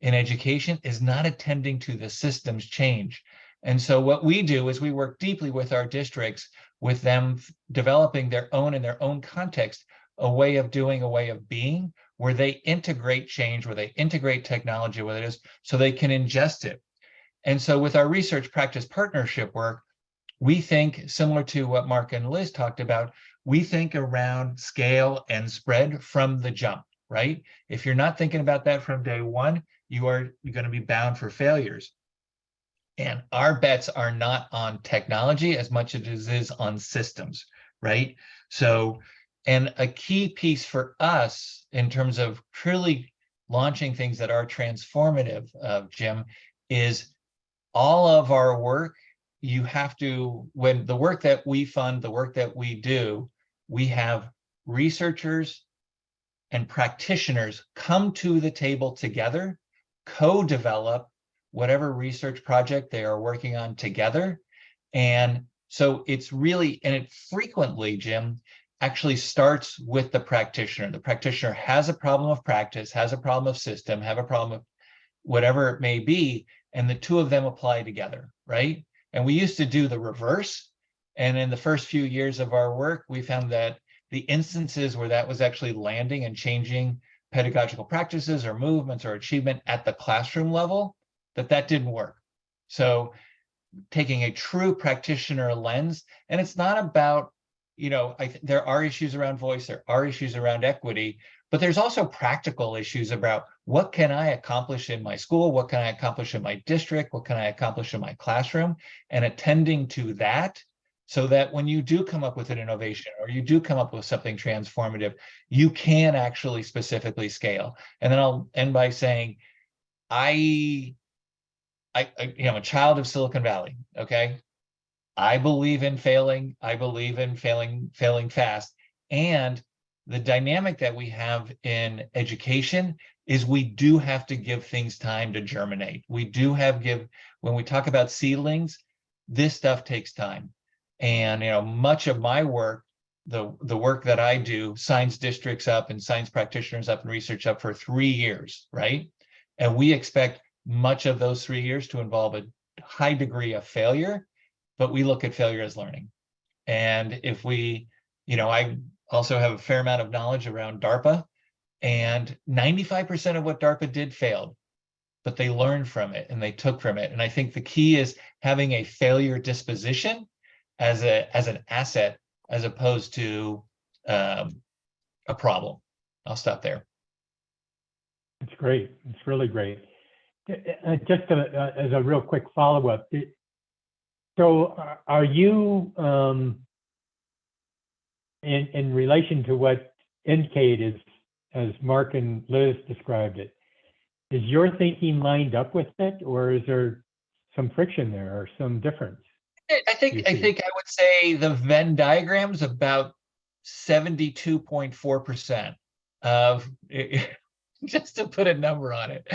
in education, is not attending to the systems change. And so what we do is we work deeply with our districts, with them developing their own, in their own context, a way of doing, a way of being, where they integrate change, where they integrate technology, whether it is, so they can ingest it. And so with our research practice partnership work, we think, similar to what Mark and Liz talked about, we think around scale and spread from the jump, right? If you're not thinking about that from day one, you're going to be bound for failures. And our bets are not on technology as much as it is on systems, right? So, and a key piece for us in terms of truly launching things that are transformative, Jim, is all of our work, you have to, when the work that we fund, the work that we do, we have researchers and practitioners come to the table together, co-develop whatever research project they are working on together. And so it's really, and it frequently, Jim, actually starts with the practitioner. The practitioner has a problem of practice, has a problem of system, have a problem of whatever it may be, and the two of them apply together, right? And we used to do the reverse. And in the first few years of our work, we found that the instances where that was actually landing and changing pedagogical practices or movements or achievement at the classroom level, that didn't work. So taking a true practitioner lens, and it's not about, there are issues around voice, there are issues around equity, but there's also practical issues about what can I accomplish in my school, what can I accomplish in my district, what can I accomplish in my classroom, and attending to that, so that when you do come up with an innovation or you do come up with something transformative, you can actually specifically scale. And then I'll end by saying, I'm a child of Silicon Valley, okay? I believe in failing. I believe in failing fast. And the dynamic that we have in education is we do have to give things time to germinate. We do when we talk about seedlings, this stuff takes time. And, much of my work, the work that I do, signs districts up and science practitioners up and research up for 3 years, right? And we expect much of those 3 years to involve a high degree of failure, but we look at failure as learning. And if we, I also have a fair amount of knowledge around DARPA, and 95% of what DARPA did failed, but they learned from it and they took from it. And I think the key is having a failure disposition as an asset, as opposed to a problem. I'll stop there. It's great. It's really great. Just as a real quick follow-up, so are you, in relation to what NCADE is, as Mark and Liz described it, is your thinking lined up with it, or is there some friction there or some difference? I think I would say the Venn diagram's about 72.4% of, just to put a number on it.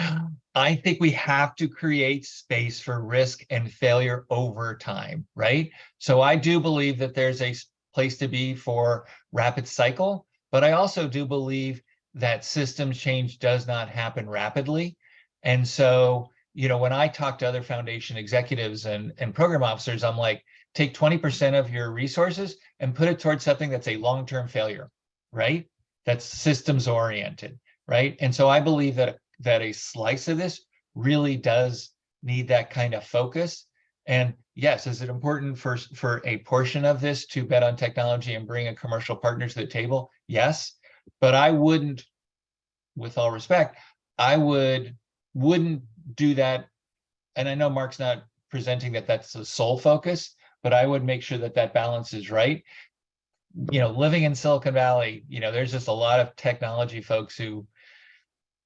I think we have to create space for risk and failure over time, right? So I do believe that there's a place to be for rapid cycle, but I also do believe that system change does not happen rapidly. And so, when I talk to other foundation executives and program officers, I'm like, take 20% of your resources and put it towards something that's a long-term failure, right? That's systems oriented, right? And so I believe that a slice of this really does need that kind of focus. And yes, is it important for a portion of this to bet on technology and bring a commercial partner to the table? Yes, but I wouldn't, with all respect, I wouldn't do that. And I know Mark's not presenting that that's the sole focus, but I would make sure that that balance is right. Living in Silicon Valley, there's just a lot of technology folks who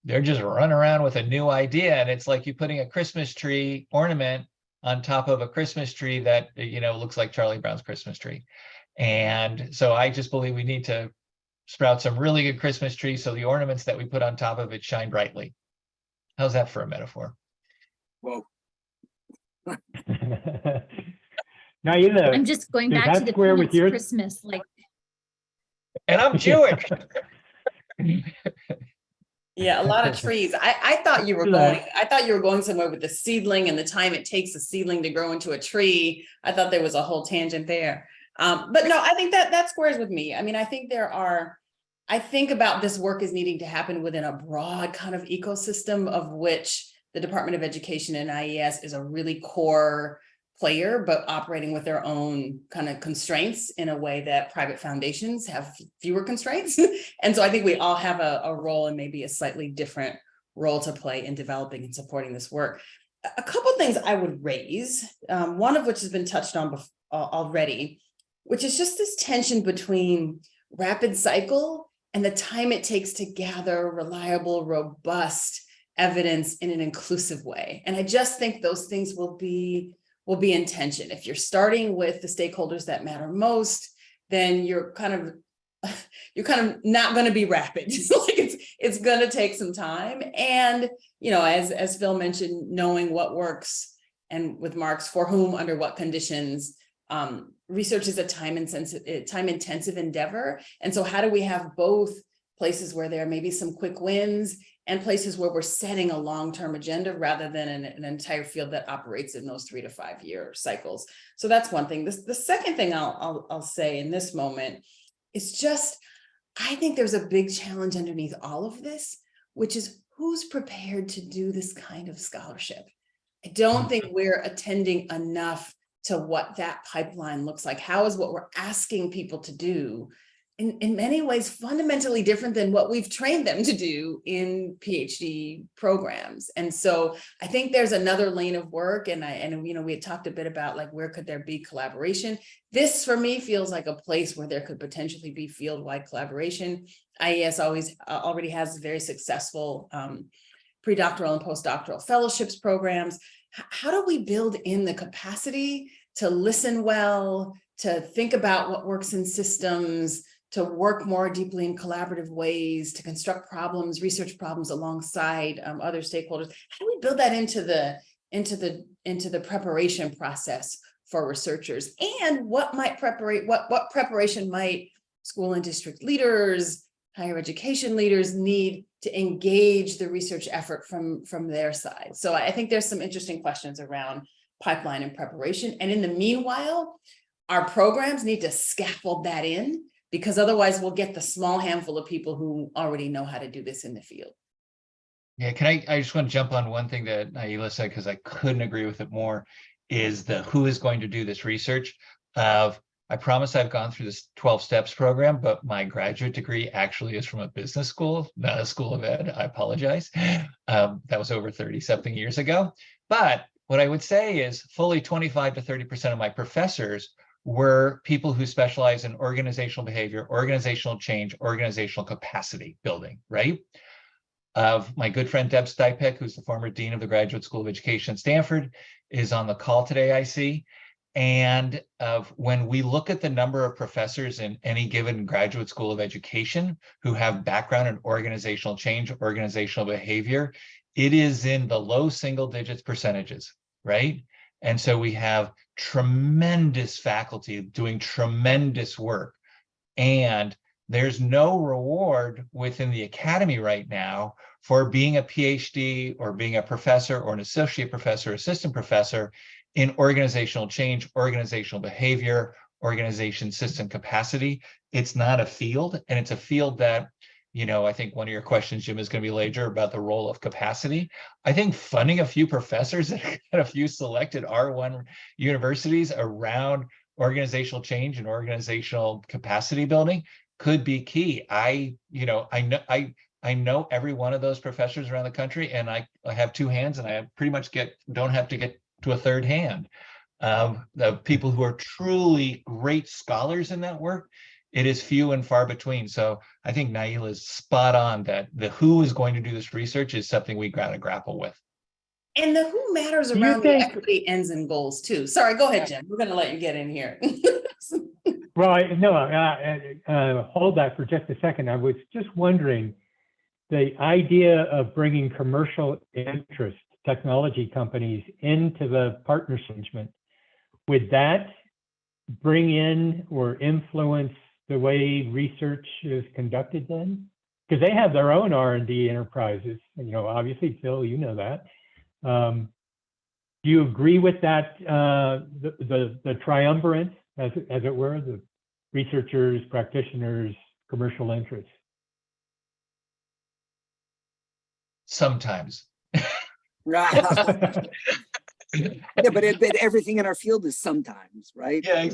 they're just running around with a new idea. And it's like you putting a Christmas tree ornament on top of a Christmas tree that, looks like Charlie Brown's Christmas tree. And so I just believe we need to sprout some really good Christmas trees so the ornaments that we put on top of it shine brightly. How's that for a metaphor? Whoa. Now, I'm just going back to the with your Christmas, And I'm Jewish. Yeah, a lot of trees. I thought you were going somewhere with the seedling and the time it takes a seedling to grow into a tree. I thought there was a whole tangent there. But no, I think that squares with me. I mean, I think about this work as needing to happen within a broad kind of ecosystem, of which the Department of Education and IES is a really core player, but operating with their own kind of constraints in a way that private foundations have fewer constraints. And so I think we all have a role, and maybe a slightly different role to play in developing and supporting this work. A couple of things I would raise, one of which has been touched on already, which is just this tension between rapid cycle and the time it takes to gather reliable, robust evidence in an inclusive way. And I just think those things will be in tension. If you're starting with the stakeholders that matter most, then you're kind of not going to be rapid. It's going to take some time. And, as Phil mentioned, knowing what works, and with Mark's for whom, under what conditions. Research is a time-intensive endeavor. And so how do we have both places where there may be some quick wins and places where we're setting a long-term agenda rather than an entire field that operates in those 3 to 5 year cycles? So that's one thing. The second thing I'll say in this moment is just, I think there's a big challenge underneath all of this, which is who's prepared to do this kind of scholarship. I don't think we're attending enough to what that pipeline looks like. How is what we're asking people to do in many ways fundamentally different than what we've trained them to do in PhD programs. And so I think there's another lane of work, and we had talked a bit about where could there be collaboration. This for me feels like a place where there could potentially be field-wide collaboration. IES already has very successful predoctoral and postdoctoral fellowships programs. How do we build in the capacity to listen well, to think about what works in systems, work more deeply in collaborative ways, to construct problems, research problems alongside other stakeholders. How do we build that into the preparation process for researchers? And what preparation might school and district leaders, higher education leaders need to engage the research effort from their side? So I think there's some interesting questions around pipeline and preparation. And in the meanwhile, our programs need to scaffold that in, because otherwise we'll get the small handful of people who already know how to do this in the field. Yeah, I just want to jump on one thing that Naila said, because I couldn't agree with it more, is the who is going to do this research. I promise I've gone through this 12 steps program, but my graduate degree actually is from a business school, not a school of ed. I apologize. That was over 30 something years ago. But what I would say is fully 25 to 30% of my professors were people who specialize in organizational behavior, organizational change, organizational capacity building, right? My good friend Deb Stipek, who's the former dean of the Graduate School of Education at Stanford, is on the call today, I see. And when we look at the number of professors in any given graduate school of education who have background in organizational change, organizational behavior, it is in the low single digits percentages, right? And so we have tremendous faculty doing tremendous work. And there's no reward within the academy right now for being a PhD or being a professor or an associate professor, assistant professor in organizational change, organizational behavior, organization system capacity. It's not a field, and it's a field that, you know, I think one of your questions, Jim, is going to be later about the role of capacity. I think funding a few professors at a few selected R1 universities around organizational change and organizational capacity building could be key. I know every one of those professors around the country, and I have two hands, and I pretty much don't have to get to a third hand. The people who are truly great scholars in that work, it is few and far between. So I think Naila is spot on that the who is going to do this research is something we got to grapple with. And the who matters around the equity ends and goals too. Sorry, go ahead, Jim. We're going to let you get in here. Well, hold that for just a second. I was just wondering, the idea of bringing commercial interest technology companies into the partnership arrangement, would that bring in or influence the way research is conducted then? Because they have their own R&D enterprises, and, you know, obviously, Phil, you know that. Do you agree with that, the triumvirate, as it were, the researchers, practitioners, commercial interests? Sometimes. Yeah, but everything in our field is sometimes, right? Yeah,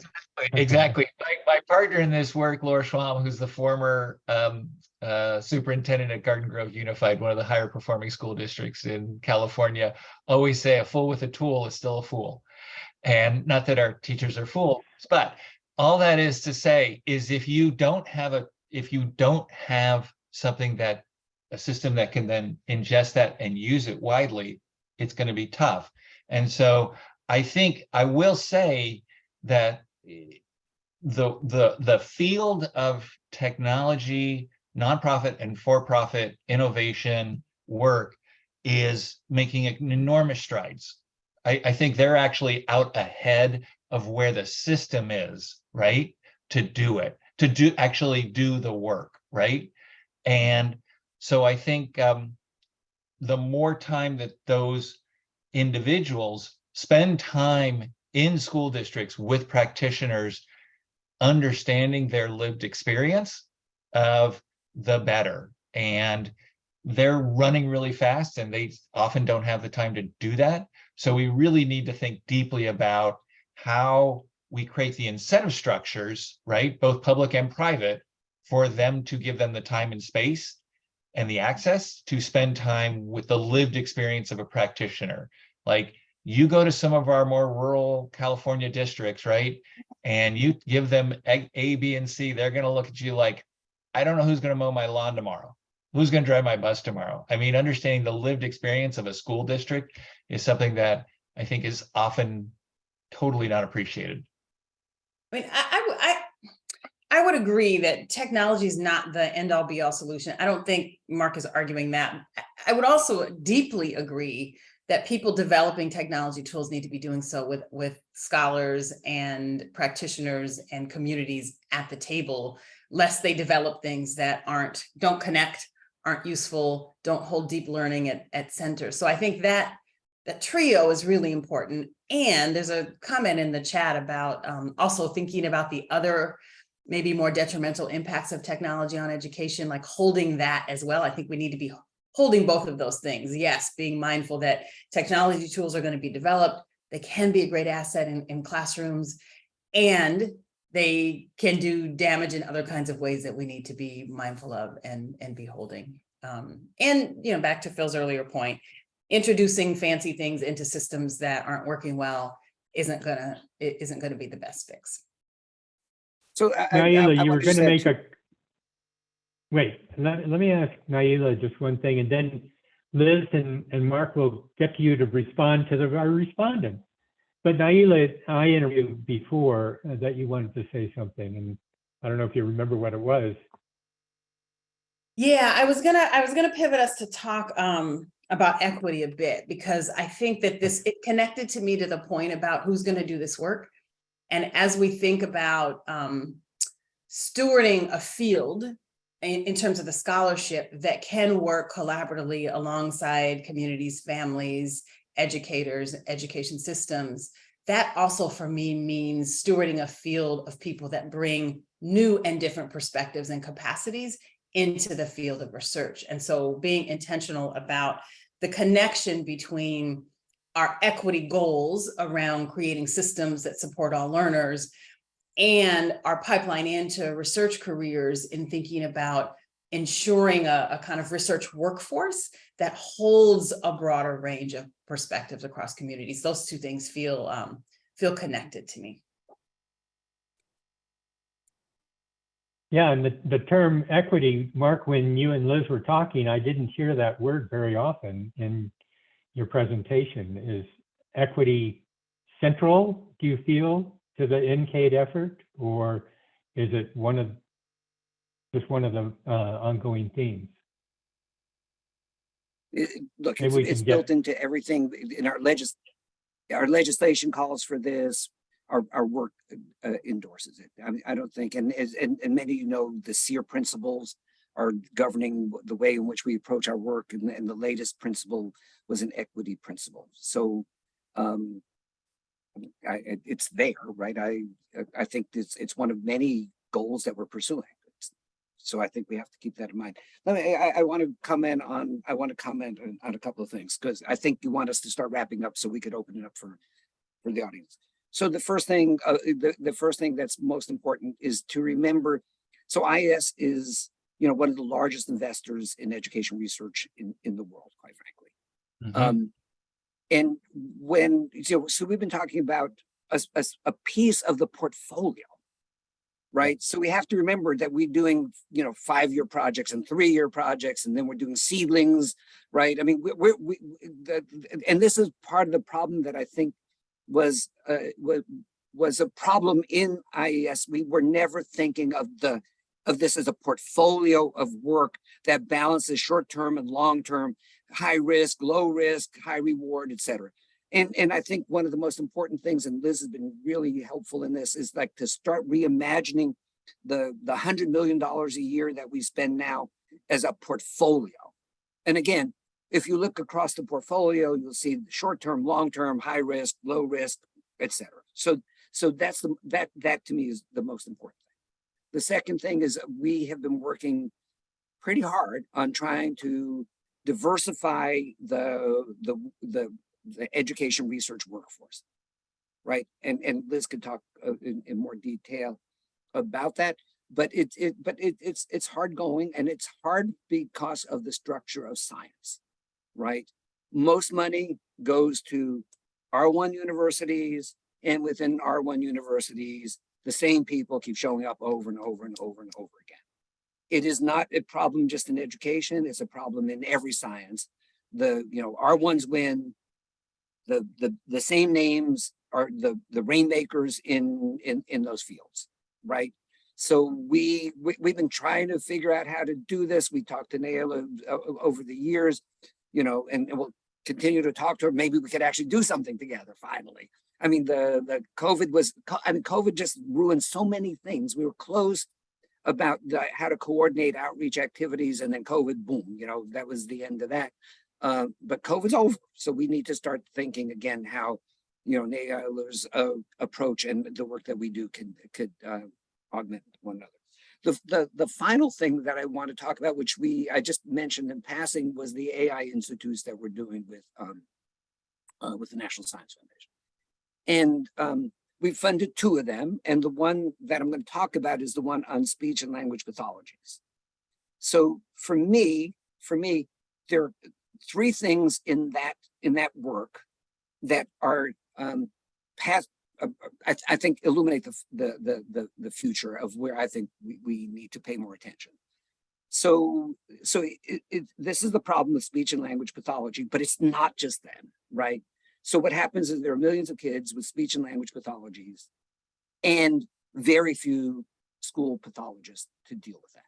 exactly. My partner in this work, Laura Schwam, who's the former superintendent at Garden Grove Unified, one of the higher performing school districts in California, always say a fool with a tool is still a fool. And not that our teachers are fools, but all that is to say is if you don't have something that a system that can then ingest that and use it widely, it's going to be tough. And so I think I will say that the field of technology, nonprofit and for-profit innovation work is making enormous strides. I think they're actually out ahead of where the system is, right? To do it, actually do the work, right? And so I think the more time that those individuals spend time in school districts with practitioners, understanding their lived experience, of the better. And they're running really fast, and they often don't have the time to do that. So we really need to think deeply about how we create the incentive structures, right, both public and private, for them to give them the time and space and the access to spend time with the lived experience of a practitioner. Like, you go to some of our more rural California districts, right, and you give them A, B, and C, they're going to look at you like, I don't know who's going to mow my lawn tomorrow. Who's going to drive my bus tomorrow? I mean, understanding the lived experience of a school district is something that I think is often totally not appreciated. I mean, I would agree that technology is not the end all be all solution. I don't think Mark is arguing that. I would also deeply agree that people developing technology tools need to be doing so with scholars and practitioners and communities at the table, lest they develop things that don't connect, aren't useful, don't hold deep learning at center. So I think that trio is really important. And there's a comment in the chat about also thinking about the other maybe more detrimental impacts of technology on education, like holding that as well. I think we need to be holding both of those things. Yes, being mindful that technology tools are going to be developed. They can be a great asset in classrooms, and they can do damage in other kinds of ways that we need to be mindful of and be holding. And, you know, back to Phil's earlier point, introducing fancy things into systems that aren't working well isn't gonna be the best fix. So Naila, you were going to make a. Wait, let me ask Naila just one thing, and then Liz and Mark will get to you to respond to our respondents. But Naila, I interviewed before that you wanted to say something, and I don't know if you remember what it was. Yeah, I was gonna pivot us to talk about equity a bit, because I think that it connected to me to the point about who's going to do this work. And as we think about stewarding a field in terms of the scholarship that can work collaboratively alongside communities, families, educators, education systems, that also for me means stewarding a field of people that bring new and different perspectives and capacities into the field of research. And so being intentional about the connection between our equity goals around creating systems that support all learners and our pipeline into research careers in thinking about ensuring a kind of research workforce that holds a broader range of perspectives across communities. Those two things feel connected to me. Yeah, and the term equity, Mark, when you and Liz were talking, I didn't hear that word very often in your presentation. Is equity central, do you feel, to the NCADE effort, or is it just one of the ongoing themes? Look, it's built into everything in our legislation calls for this. Our work endorses it. I mean, I don't think, and many of you know, the SEER principles are governing the way in which we approach our work, and the latest principle was an equity principle. So it's there, right? I think it's one of many goals that we're pursuing. So I think we have to keep that in mind. I want to comment on a couple of things, because I think you want us to start wrapping up so we could open it up for the audience. So the first thing, that's most important is to remember. So IS is, one of the largest investors in education research in the world, quite frankly. Mm-hmm. And when so we've been talking about a piece of the portfolio, right? So we have to remember that we're doing 5-year projects and 3-year projects, and then we're doing seedlings, right? I mean, and this is part of the problem that I think was a problem in IES. We were never thinking of this as a portfolio of work that balances short-term and long-term, high risk, low risk, high reward, et cetera. And I think one of the most important things, and Liz has been really helpful in this, is like to start reimagining the $100 million a year that we spend now as a portfolio. And again, if you look across the portfolio, you'll see short-term, long-term, high risk, low risk, et cetera. So that's that to me is the most important thing. The second thing is we have been working pretty hard on trying to diversify the education research workforce, right? And Liz could talk in more detail about that. But it's hard going, and it's hard because of the structure of science, right? Most money goes to R1 universities, and within R1 universities, the same people keep showing up over and over and over and over again. It is not a problem just in education; it's a problem in every science. R1s win. The same names are the rainmakers in those fields, right? So we've been trying to figure out how to do this. We talked to Naila over the years, you know, and we'll continue to talk to her. Maybe we could actually do something together finally. I mean, the COVID just ruined so many things. We were close about how to coordinate outreach activities, and then COVID, boom, you know, that was the end of that. But COVID's over, so we need to start thinking again how, you know, Naila's approach and the work that we do could augment one another. The final thing that I want to talk about, which I just mentioned in passing, was the AI institutes that we're doing with the National Science Foundation. And we funded 2 of them, and the one that I'm going to talk about is the one on speech and language pathologies. So for me, there are 3 things in that work that are I think illuminate the future of where I think we need to pay more attention. So this is the problem with speech and language pathology, but it's not just them, right? So what happens is there are millions of kids with speech and language pathologies and very few school pathologists to deal with that.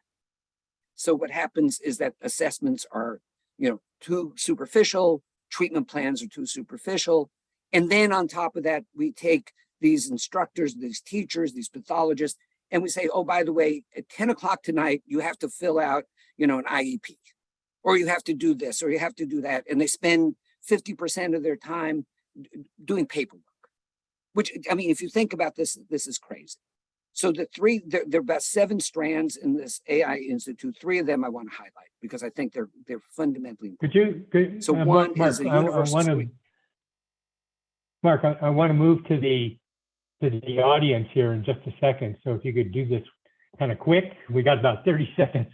So what happens is that assessments are, you know, too superficial, treatment plans are too superficial. And then on top of that, we take these instructors, these teachers, these pathologists, and we say, oh, by the way, at 10 o'clock tonight, you have to fill out, you know, an IEP, or you have to do this, or you have to do that. And they spend 50% of their time doing paperwork, which, I mean, if you think about this, this is crazy. So there are about 7 strands in this AI Institute. 3 of them I want to highlight because I think they're fundamentally important. So one is a universal Mark, I want to move to the audience here in just a second. So if you could do this kind of quick, we got about 30 seconds.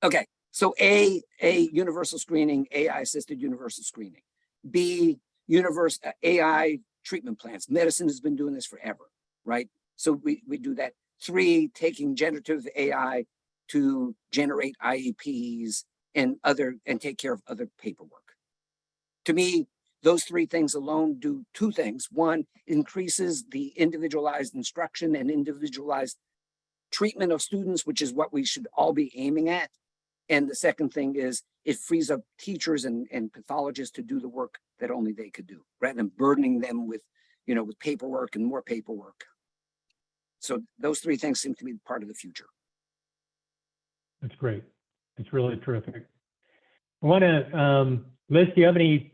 Okay, so A, universal screening, AI assisted universal screening. B, AI treatment plans. Medicine has been doing this forever, right? So we do that. 3, taking generative AI to generate IEPs and take care of other paperwork. To me, those 3 things alone do 2 things. 1, increases the individualized instruction and individualized treatment of students, which is what we should all be aiming at. And the second thing is it frees up teachers and pathologists to do the work that only they could do, rather than burdening them with, you know, with paperwork and more paperwork. So those 3 things seem to be part of the future. That's great. It's really terrific. I want to, Liz, do you have any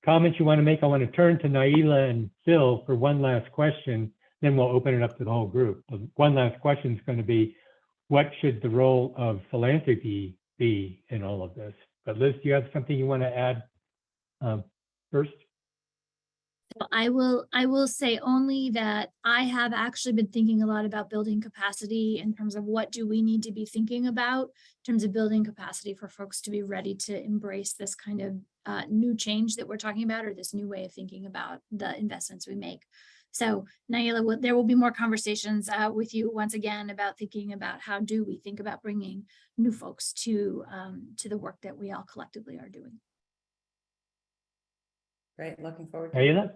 comments you want to make? I want to turn to Naila and Phil for one last question, then we'll open it up to the whole group. The one last question is going to be, what should the role of philanthropy be in all of this? But Liz, do you have something you want to add first? So I will say only that I have actually been thinking a lot about building capacity in terms of what do we need to be thinking about in terms of building capacity for folks to be ready to embrace this kind of new change that we're talking about, or this new way of thinking about the investments we make. So Naila, there will be more conversations with you once again about thinking about how do we think about bringing new folks to the work that we all collectively are doing. Great, looking forward to Naila?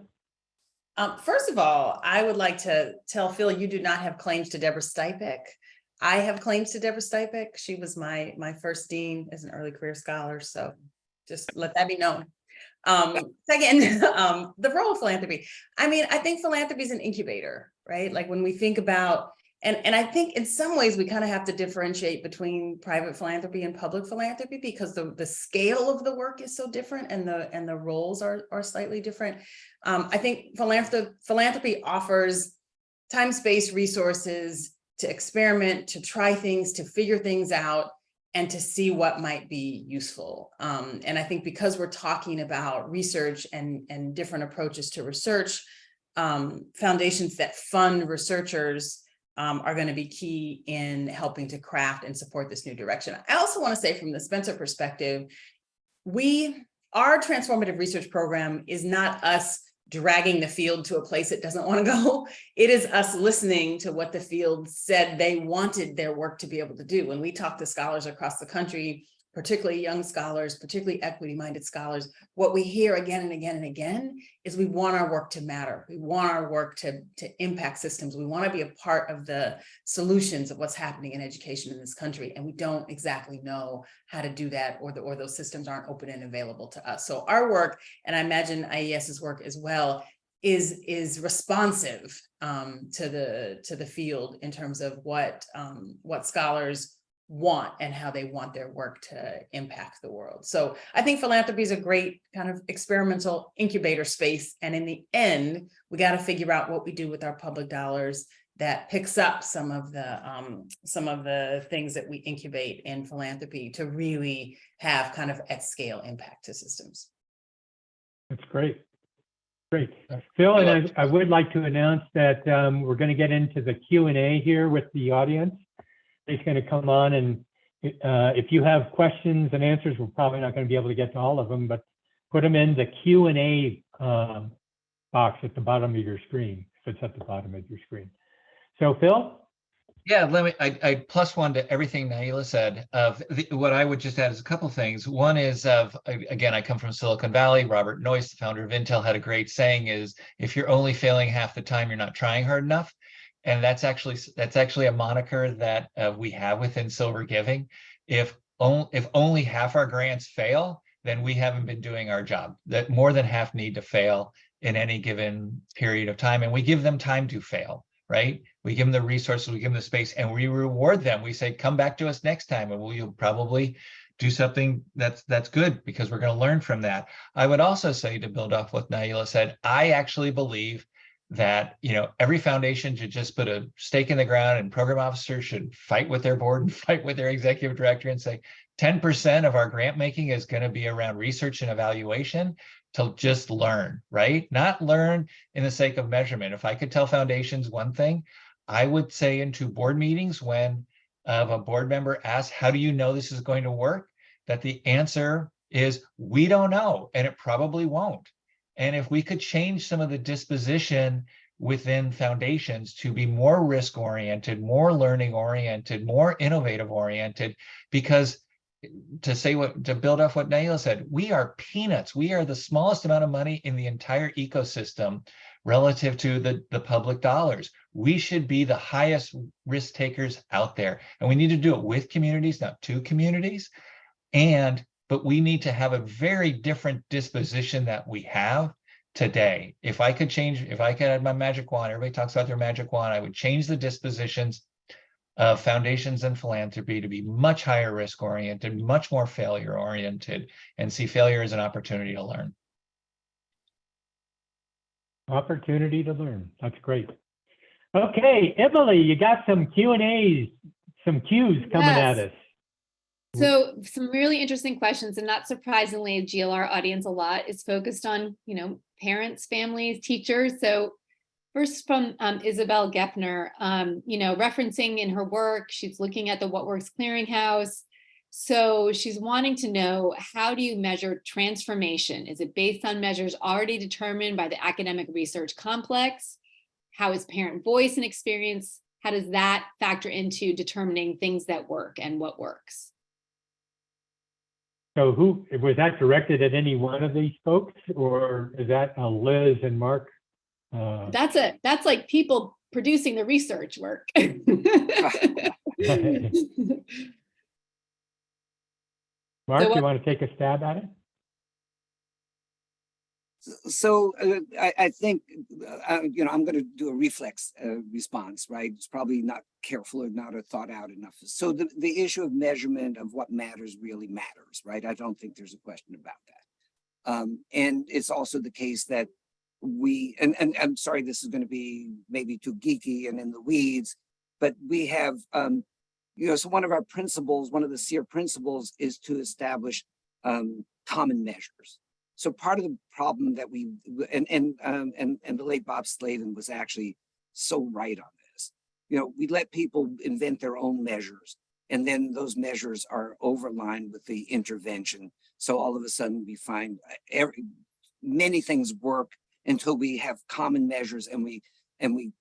First of all, I would like to tell Phil, you do not have claims to Deborah Stipek. I have claims to Deborah Stipek. She was my first dean as an early career scholar. So just let that be known. Second, the role of philanthropy. I mean, I think philanthropy is an incubator, right? Like when we think about, and I think in some ways we kind of have to differentiate between private philanthropy and public philanthropy because the scale of the work is so different and the roles are slightly different. I think philanthropy offers time, space, resources to experiment, to try things, to figure things out, and to see what might be useful. And I think because we're talking about research and different approaches to research, foundations that fund researchers are going to be key in helping to craft and support this new direction. I also want to say from the Spencer perspective, our transformative research program is not us dragging the field to a place it doesn't want to go. It is us listening to what the field said they wanted their work to be able to do. When we talk to scholars across the country, particularly young scholars, particularly equity-minded scholars, what we hear again and again and again is we want our work to matter. We want our work to impact systems. We want to be a part of the solutions of what's happening in education in this country. And we don't exactly know how to do that, or those systems aren't open and available to us. So our work, and I imagine IES's work as well, is responsive to the field in terms of what scholars want and how they want their work to impact the world. So I think philanthropy is a great kind of experimental incubator space. And in the end, we got to figure out what we do with our public dollars that picks up some of the things that we incubate in philanthropy to really have kind of at scale impact to systems. That's great. Great. Phil, and I would like to announce that we're going to get into the Q&A here with the audience. He's going to come on, and if you have questions and answers, we're probably not going to be able to get to all of them, but put them in the Q&A box at the bottom of your screen, if it's at the bottom of your screen. So Phil? Yeah, I plus one to everything Naila said. What I would just add is a couple things. One is again, I come from Silicon Valley. Robert Noyce, the founder of Intel, had a great saying: is if you're only failing half the time, you're not trying hard enough. And that's actually a moniker that we have within Silver Giving. If only half our grants fail, then we haven't been doing our job. That more than half need to fail in any given period of time, and we give them time to fail. Right? We give them the resources, we give them the space, and we reward them. We say, come back to us next time, and you'll probably do something that's good, because we're going to learn from that. I would also say, to build off what Naila said, I actually believe that every foundation should just put a stake in the ground, and program officers should fight with their board and fight with their executive director and say 10% of our grant making is going to be around research and evaluation, to just learn, right? Not learn in the sake of measurement. If I could tell foundations one thing, I would say into board meetings, when a board member asks, how do you know this is going to work? That the answer is, we don't know, and it probably won't. And if we could change some of the disposition within foundations to be more risk-oriented, more learning-oriented, more innovative-oriented, because to build off what Naila said, we are peanuts. We are the smallest amount of money in the entire ecosystem relative to the public dollars. We should be the highest risk takers out there. And we need to do it with communities, not to communities. But we need to have a very different disposition that we have today. If I could add my magic wand, everybody talks about their magic wand, I would change the dispositions of foundations and philanthropy to be much higher risk oriented, much more failure oriented, and see failure as an opportunity to learn. Opportunity to learn. That's great. Okay, Emily, you got some Q&As, some Q's coming at us. So some really interesting questions, and not surprisingly, GLR audience a lot is focused on, parents, families, teachers. So first from Isabel Geffner, referencing in her work, she's looking at the What Works Clearinghouse. So she's wanting to know, how do you measure transformation? Is it based on measures already determined by the academic research complex? How is parent voice and experience? How does that factor into determining things that work and what works? So was that directed at any one of these folks, or is that Liz and Mark? That's like people producing the research work. Mark, you want to take a stab at it? So I think, I'm going to do a reflex response, right? It's probably not careful or not thought out enough. So the issue of measurement of what matters really matters, right? I don't think there's a question about that. And it's also the case that and I'm sorry, this is going to be maybe too geeky and in the weeds, but we have, so one of our principles, one of the SEER principles, is to establish common measures. So part of the problem that and the late Bob Slavin was actually so right on this. We let people invent their own measures, and then those measures are overlined with the intervention. So all of a sudden we find many things work until we have common measures, and we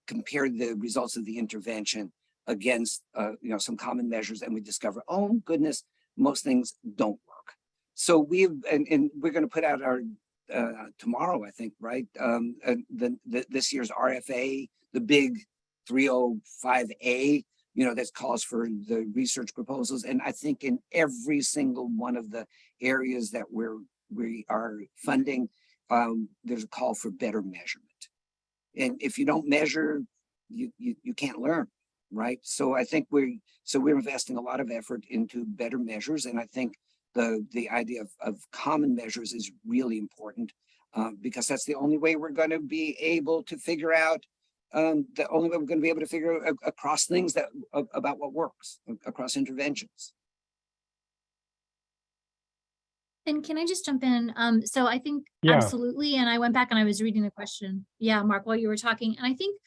compare the results of the intervention against some common measures, and we discover, oh goodness, most things don't work. So and we're going to put out our tomorrow, I think, right? This year's RFA, the big 305A, that calls for the research proposals. And I think in every single one of the areas that we are funding, there's a call for better measurement. And if you don't measure, you can't learn, right? So I think we're investing a lot of effort into better measures. And I think the idea of common measures is really important, because that's the only way we're going to be able to figure out, the only way we're going to be able to figure across things about what works, across interventions. And can I just jump in? So I think Yeah. absolutely. And I went back and I was reading the question. Yeah, Mark, while you were talking. And I think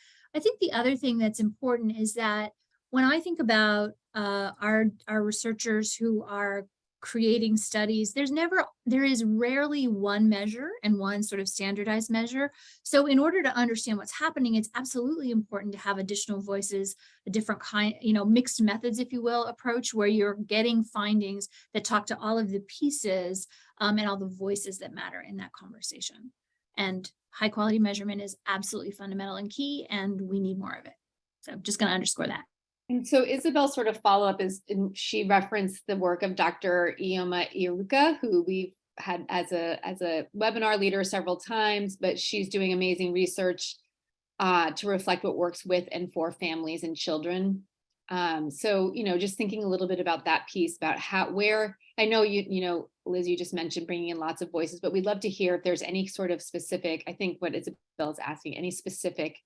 the other thing that's important is that when I think about our researchers who are creating studies, there is rarely one measure and one sort of standardized measure. So in order to understand what's happening, it's absolutely important to have additional voices, a different kind, mixed methods, if you will, approach where you're getting findings that talk to all of the pieces and all the voices that matter in that conversation. And high quality measurement is absolutely fundamental and key, and we need more of it. So I'm just going to underscore that. And so Isabel's sort of follow-up is, and she referenced the work of Dr. Ioma Iruka, who we've had as a webinar leader several times, but she's doing amazing research to reflect what works with and for families and children. So, just thinking a little bit about that piece, about where I know Liz, you just mentioned bringing in lots of voices, but we'd love to hear if there's any sort of specific, I think what Isabel's asking, any specific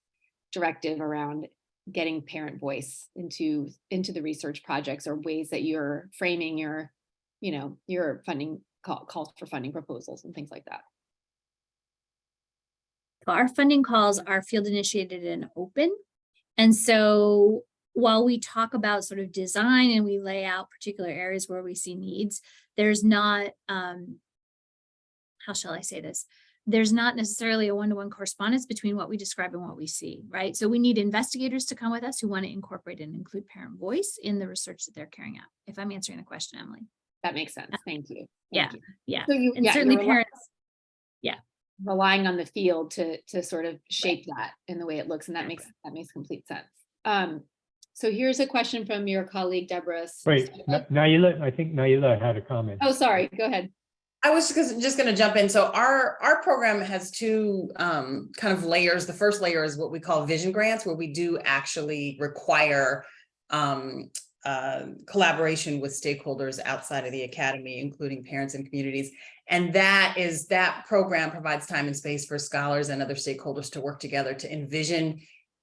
directive around getting parent voice into the research projects, or ways that you're framing your funding calls for funding proposals and things like that. Our funding calls are field initiated and open. And so while we talk about sort of design and we lay out particular areas where we see needs, there's not, how shall I say this? There's not necessarily a one-to-one correspondence between what we describe and what we see, right? So we need investigators to come with us who want to incorporate and include parent voice in the research that they're carrying out. If I'm answering the question, Emily. That makes sense. Thank you. Yeah. So certainly parents. Yeah. Relying on the field to sort of shape that in the way it looks, and that makes complete sense. So here's a question from your colleague Deborah. Wait, Naila, I think Naila had a comment. Oh, sorry. Go ahead. I was just going to jump in. So our program has two kind of layers. The first layer is what we call vision grants, where we do actually require collaboration with stakeholders outside of the academy, including parents and communities. And that program provides time and space for scholars and other stakeholders to work together to envision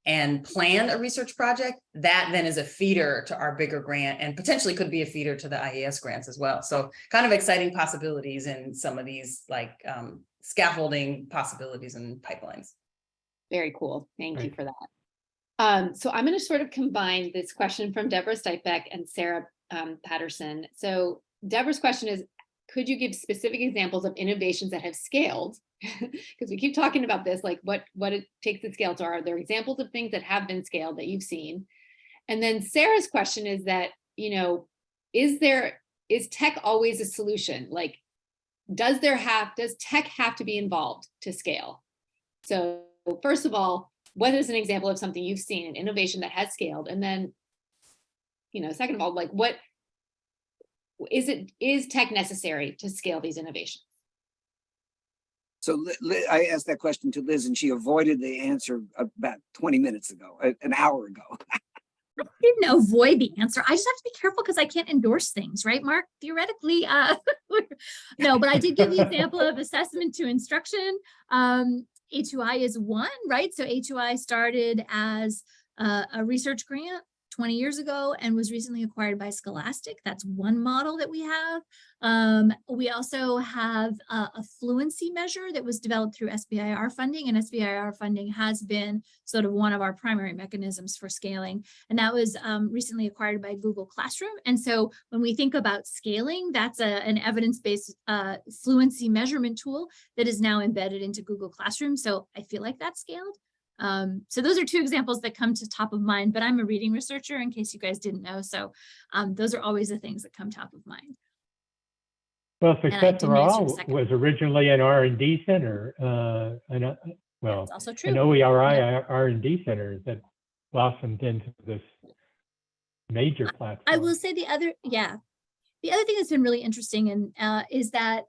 and plan a research project. That then is a feeder to our bigger grant, and potentially could be a feeder to the IAS grants as well. So kind of exciting possibilities in some of these scaffolding possibilities and pipelines. Very cool. Thank you for that. So I'm going to sort of combine this question from Deborah Steitbeck and Sarah Patterson. So Deborah's question is, could you give specific examples of innovations that have scaled? Because we keep talking about this, like what it takes to scale. So are there examples of things that have been scaled that you've seen? And then Sarah's question is that, is tech always a solution? Like, does tech have to be involved to scale? So first of all, what is an example of something you've seen, an innovation that has scaled? And then, second of all, like what is tech necessary to scale these innovations? So I asked that question to Liz, and she avoided the answer about 20 minutes ago, an hour ago. I didn't avoid the answer. I just have to be careful because I can't endorse things, right, Mark? Theoretically, no, but I did give the example of assessment to instruction. A2I is one, right? So A2I started as a research grant 20 years ago and was recently acquired by Scholastic. That's one model that we have. We also have a fluency measure that was developed through SBIR funding, and SBIR funding has been sort of one of our primary mechanisms for scaling. And that was recently acquired by Google Classroom. And so when we think about scaling, that's an evidence-based fluency measurement tool that is now embedded into Google Classroom. So I feel like that's scaled. So those are two examples that come to top of mind, but I'm a reading researcher in case you guys didn't know. So those are always the things that come top of mind. Well, And I Success didn't for answer the All second. was originally an R&D center, well, That's also an true. OERI Yeah. R&D center that blossomed into this major platform. I will say the other thing that's been really interesting and is that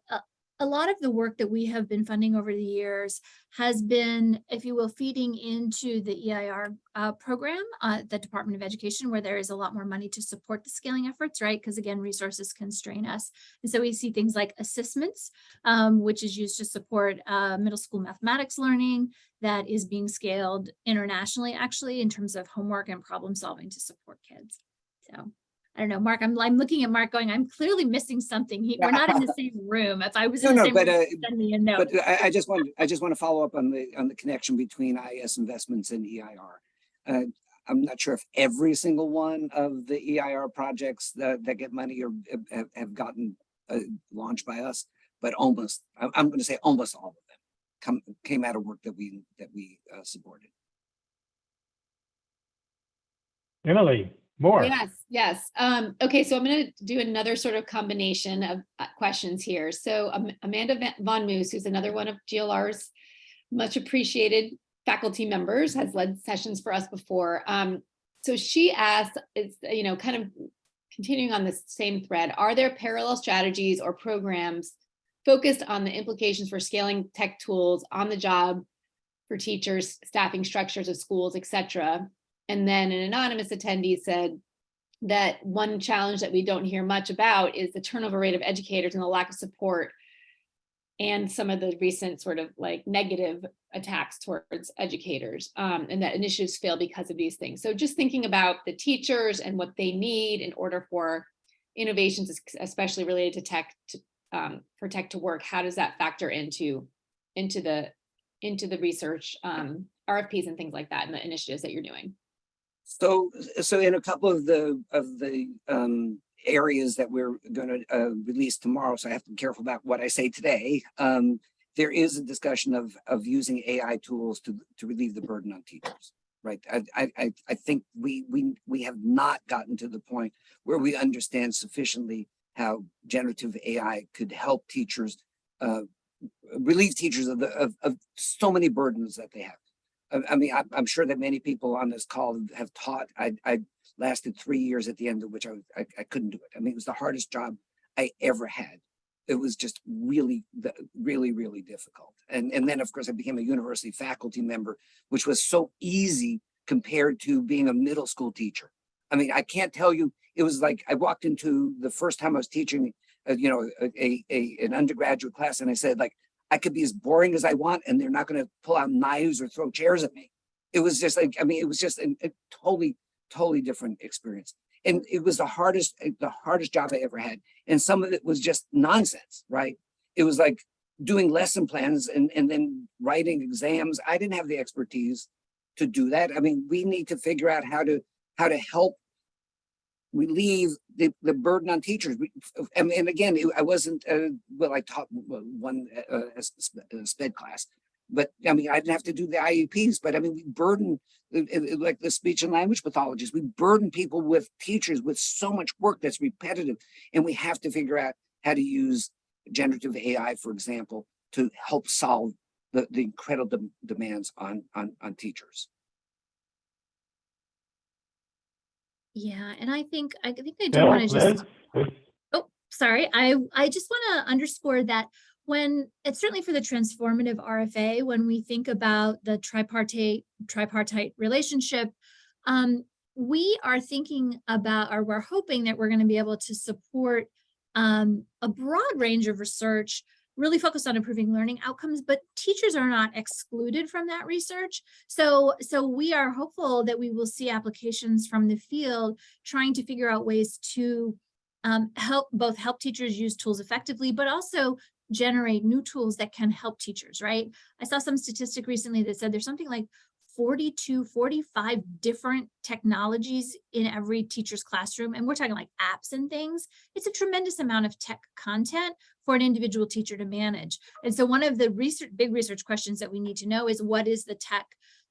a lot of the work that we have been funding over the years has been, if you will, feeding into the EIR program, the Department of Education, where there is a lot more money to support the scaling efforts, right? Because again, resources constrain us. And so we see things like assessments, which is used to support middle school mathematics learning that is being scaled internationally, actually, in terms of homework and problem solving to support kids. So I don't know, Mark, I'm looking at Mark going, I'm clearly missing something. We're not in the same room. If I was in the same room, send me a note. But I just want to follow up on the connection between IS investments and EIR. I'm not sure if every single one of the EIR projects that get money or have gotten launched by us, but almost, I'm going to say almost all of them came out of work that we supported. Emily, more. Yes. Okay, so I'm going to do another sort of combination of questions here. So Amanda Von Moos, who's another one of GLR's much appreciated faculty members, has led sessions for us before. So she asked, is kind of continuing on this same thread, are there parallel strategies or programs focused on the implications for scaling tech tools on the job for teachers, staffing structures of schools, etc.? And then an anonymous attendee said that one challenge that we don't hear much about is the turnover rate of educators and the lack of support and some of the recent sort of like negative attacks towards educators, and that initiatives fail because of these things. So just thinking about the teachers and what they need in order for innovations, especially related to tech, for tech to work, how does that factor into the research, RFPs and things like that, and the initiatives that you're doing? So in a couple of the areas that we're going to release tomorrow, so I have to be careful about what I say today. There is a discussion of using AI tools to relieve the burden on teachers, right? I think we have not gotten to the point where we understand sufficiently how generative AI could help teachers relieve teachers of so many burdens that they have. I mean, I'm sure that many people on this call have taught. I lasted 3 years at the end of which I couldn't do it. I mean, it was the hardest job I ever had. It was just really difficult. And then, of course, I became a university faculty member, which was so easy compared to being a middle school teacher. I mean, I can't tell you, it was like I walked into the first time I was teaching, an undergraduate class, and I said, like, I could be as boring as I want, and they're not going to pull out knives or throw chairs at me. It was just like, I mean, it was just a totally different experience. And it was the hardest job I ever had. And some of it was just nonsense, right? It was like doing lesson plans and then writing exams. I didn't have the expertise to do that. I mean, we need to figure out how to help relieve the burden on teachers. And again, I wasn't, I taught one SPED class, but I mean, I didn't have to do the IEPs, but I mean, we burden, like the speech and language pathologists, we burden people with teachers with so much work that's repetitive, and we have to figure out how to use generative AI, for example, to help solve the incredible demands on teachers. Yeah, and I think I do want to just, oh, sorry. I just want to underscore that when it's certainly for the transformative RFA, when we think about the tripartite relationship, we are thinking about, or we're hoping that we're going to be able to support a broad range of research really focused on improving learning outcomes, but teachers are not excluded from that research. So we are hopeful that we will see applications from the field trying to figure out ways to help teachers use tools effectively, but also generate new tools that can help teachers, right? I saw some statistic recently that said there's something like 45 different technologies in every teacher's classroom. And we're talking like apps and things. It's a tremendous amount of tech content for an individual teacher to manage. And so one of the big research questions that we need to know is, what is the tech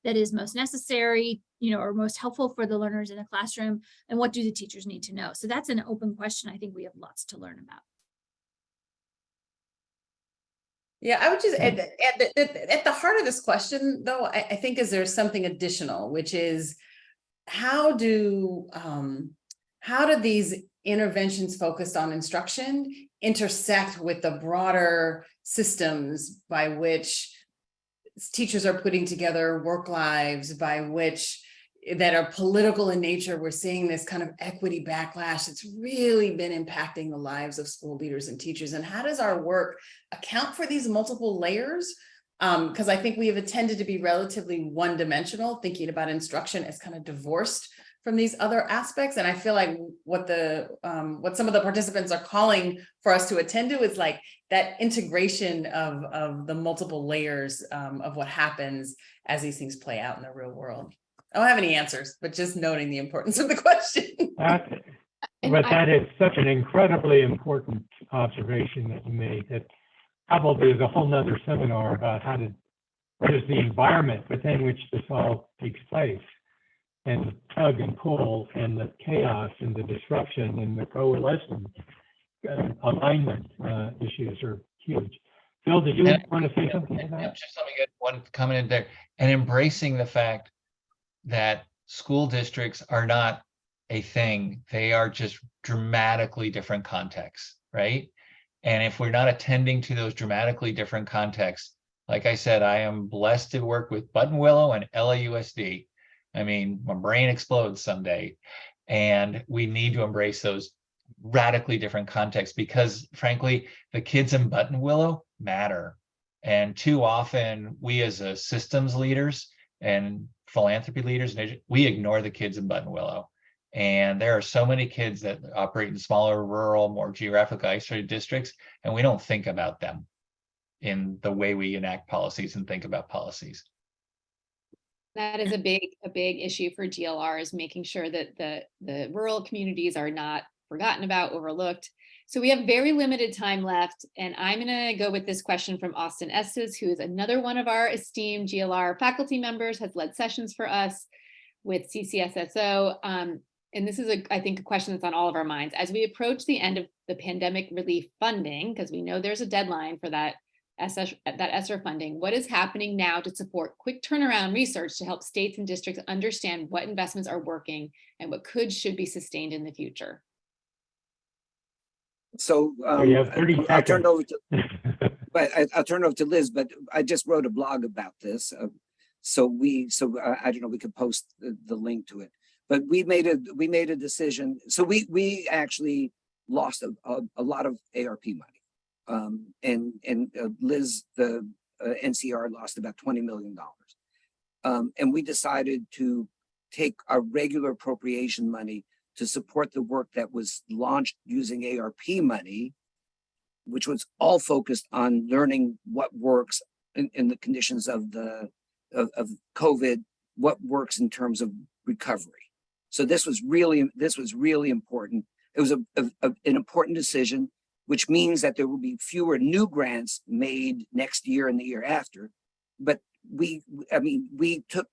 that is most necessary, or most helpful for the learners in the classroom? And what do the teachers need to know? So that's an open question. I think we have lots to learn about. Yeah, I would just at the heart of this question, though, I think is there's something additional, which is how do these interventions focused on instruction intersect with the broader systems by which teachers are putting together work lives, by which that are political in nature? We're seeing this kind of equity backlash that's really been impacting the lives of school leaders and teachers. And how does our work account for these multiple layers? Because I think we have tended to be relatively one-dimensional, thinking about instruction as kind of divorced from these other aspects. And I feel like what some of the participants are calling for us to attend to is like that integration of the multiple layers of what happens as these things play out in the real world. I don't have any answers, but just noting the importance of the question. But that is such an incredibly important observation that you made, that probably is a whole nother seminar about what is the environment within which this all takes place, and the tug and pull and the chaos and the disruption and the coalescence, alignment issues are huge. Phil, did you want to say something to that? Just let me get one comment in there. And embracing the fact that school districts are not a thing. They are just dramatically different contexts, right? And if we're not attending to those dramatically different contexts, like I said, I am blessed to work with Buttonwillow and LAUSD. I mean, my brain explodes someday. And we need to embrace those radically different contexts because, frankly, the kids in Buttonwillow matter. And too often, we as a systems leaders and philanthropy leaders, we ignore the kids in Buttonwillow. And there are so many kids that operate in smaller, rural, more geographically isolated districts, and we don't think about them in the way we enact policies and think about policies. That is a big issue for GLR, is making sure that the rural communities are not forgotten about, overlooked. So we have very limited time left, and I'm going to go with this question from Austin Estes, who is another one of our esteemed GLR faculty members, has led sessions for us with CCSSO. And this is, I think, a question that's on all of our minds. As we approach the end of the pandemic relief funding, because we know there's a deadline for that ESSER funding, what is happening now to support quick turnaround research to help states and districts understand what investments are working and what should be sustained in the future? So you have 30 I'll turn it over seconds. I'll turn it over to Liz, but I just wrote a blog about this. So I don't know, we could post the link to it, but we made a decision. So we actually lost a lot of ARP money. And Liz, the NCR lost about $20 million. And we decided to take our regular appropriation money to support the work that was launched using ARP money, which was all focused on learning what works in the conditions of COVID, what works in terms of recovery. So this was really important. It was an important decision, which means that there will be fewer new grants made next year and the year after. But we took,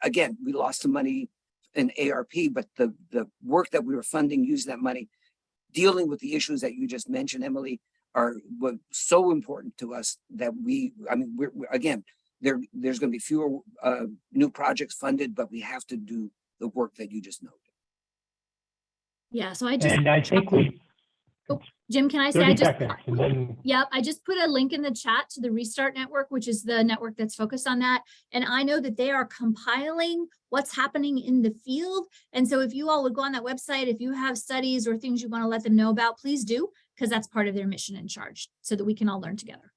again, we lost some money in ARP, but the work that we were funding using that money, dealing with the issues that you just mentioned, Emily, were so important to us that we're again, there's going to be fewer new projects funded, but we have to do the work that you just noted. Yeah, so I just, And I think Jim, can I say, 30 seconds, and then I just put a link in the chat to the Restart Network, which is the network that's focused on that. And I know that they are compiling what's happening in the field. And so if you all would go on that website, if you have studies or things you want to let them know about, please do, because that's part of their mission and charge, so that we can all learn together.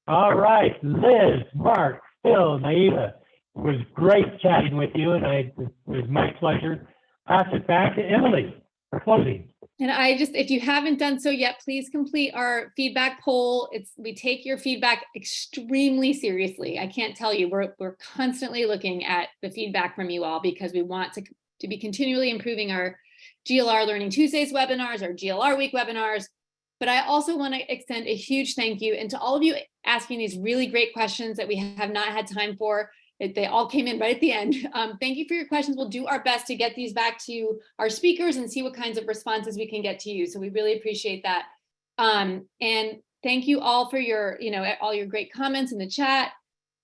all right, Liz, Mark, Phil, Naida, it was great chatting with you, and it was my pleasure. Pass it back to Emily for closing. And if you haven't done so yet, please complete our feedback poll. We take your feedback extremely seriously. I can't tell you, we're constantly looking at the feedback from you all, because we want to be continually improving our GLR Learning Tuesdays webinars, our GLR Week webinars. But I also want to extend a huge thank you, and to all of you asking these really great questions that we have not had time for. They all came in right at the end. Thank you for your questions. We'll do our best to get these back to our speakers and see what kinds of responses we can get to you. So we really appreciate that. And thank you all for your, all your great comments in the chat.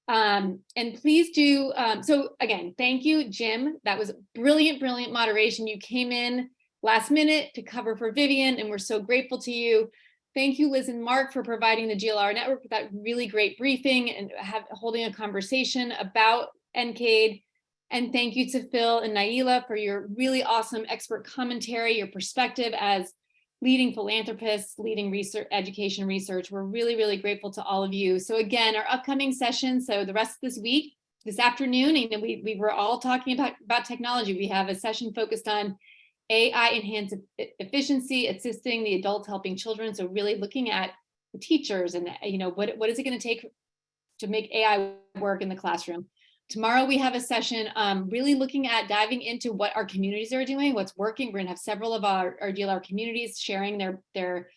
And please do, so again, thank you, Jim. That was brilliant, brilliant moderation. You came in last minute to cover for Vivian, and we're so grateful to you. Thank you, Liz and Mark, for providing the GLR network with that really great briefing and holding a conversation about NCADE. And thank you to Phil and Naila for your really awesome expert commentary, your perspective as leading philanthropists, leading research, education research. We're really, really grateful to all of you. So again, our upcoming session, so the rest of this week, this afternoon, and we were all talking about technology. We have a session focused on AI enhanced efficiency, assisting the adults helping children. So really looking at the teachers and what is it going to take to make AI work in the classroom. Tomorrow we have a session really looking at diving into what our communities are doing, what's working. We're going to have several of our GLR communities sharing their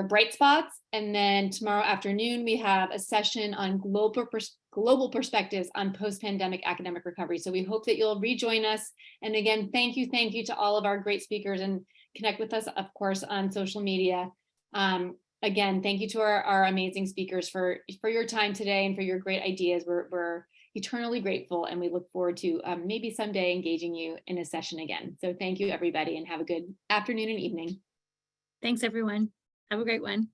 bright spots. And then tomorrow afternoon, we have a session on global perspectives on post-pandemic academic recovery. So we hope that you'll rejoin us. And again, thank you to all of our great speakers, and connect with us, of course, on social media. Again, thank you to our amazing speakers for your time today and for your great ideas. We're eternally grateful, and we look forward to maybe someday engaging you in a session again. So thank you, everybody, and have a good afternoon and evening. Thanks, everyone. Have a great one.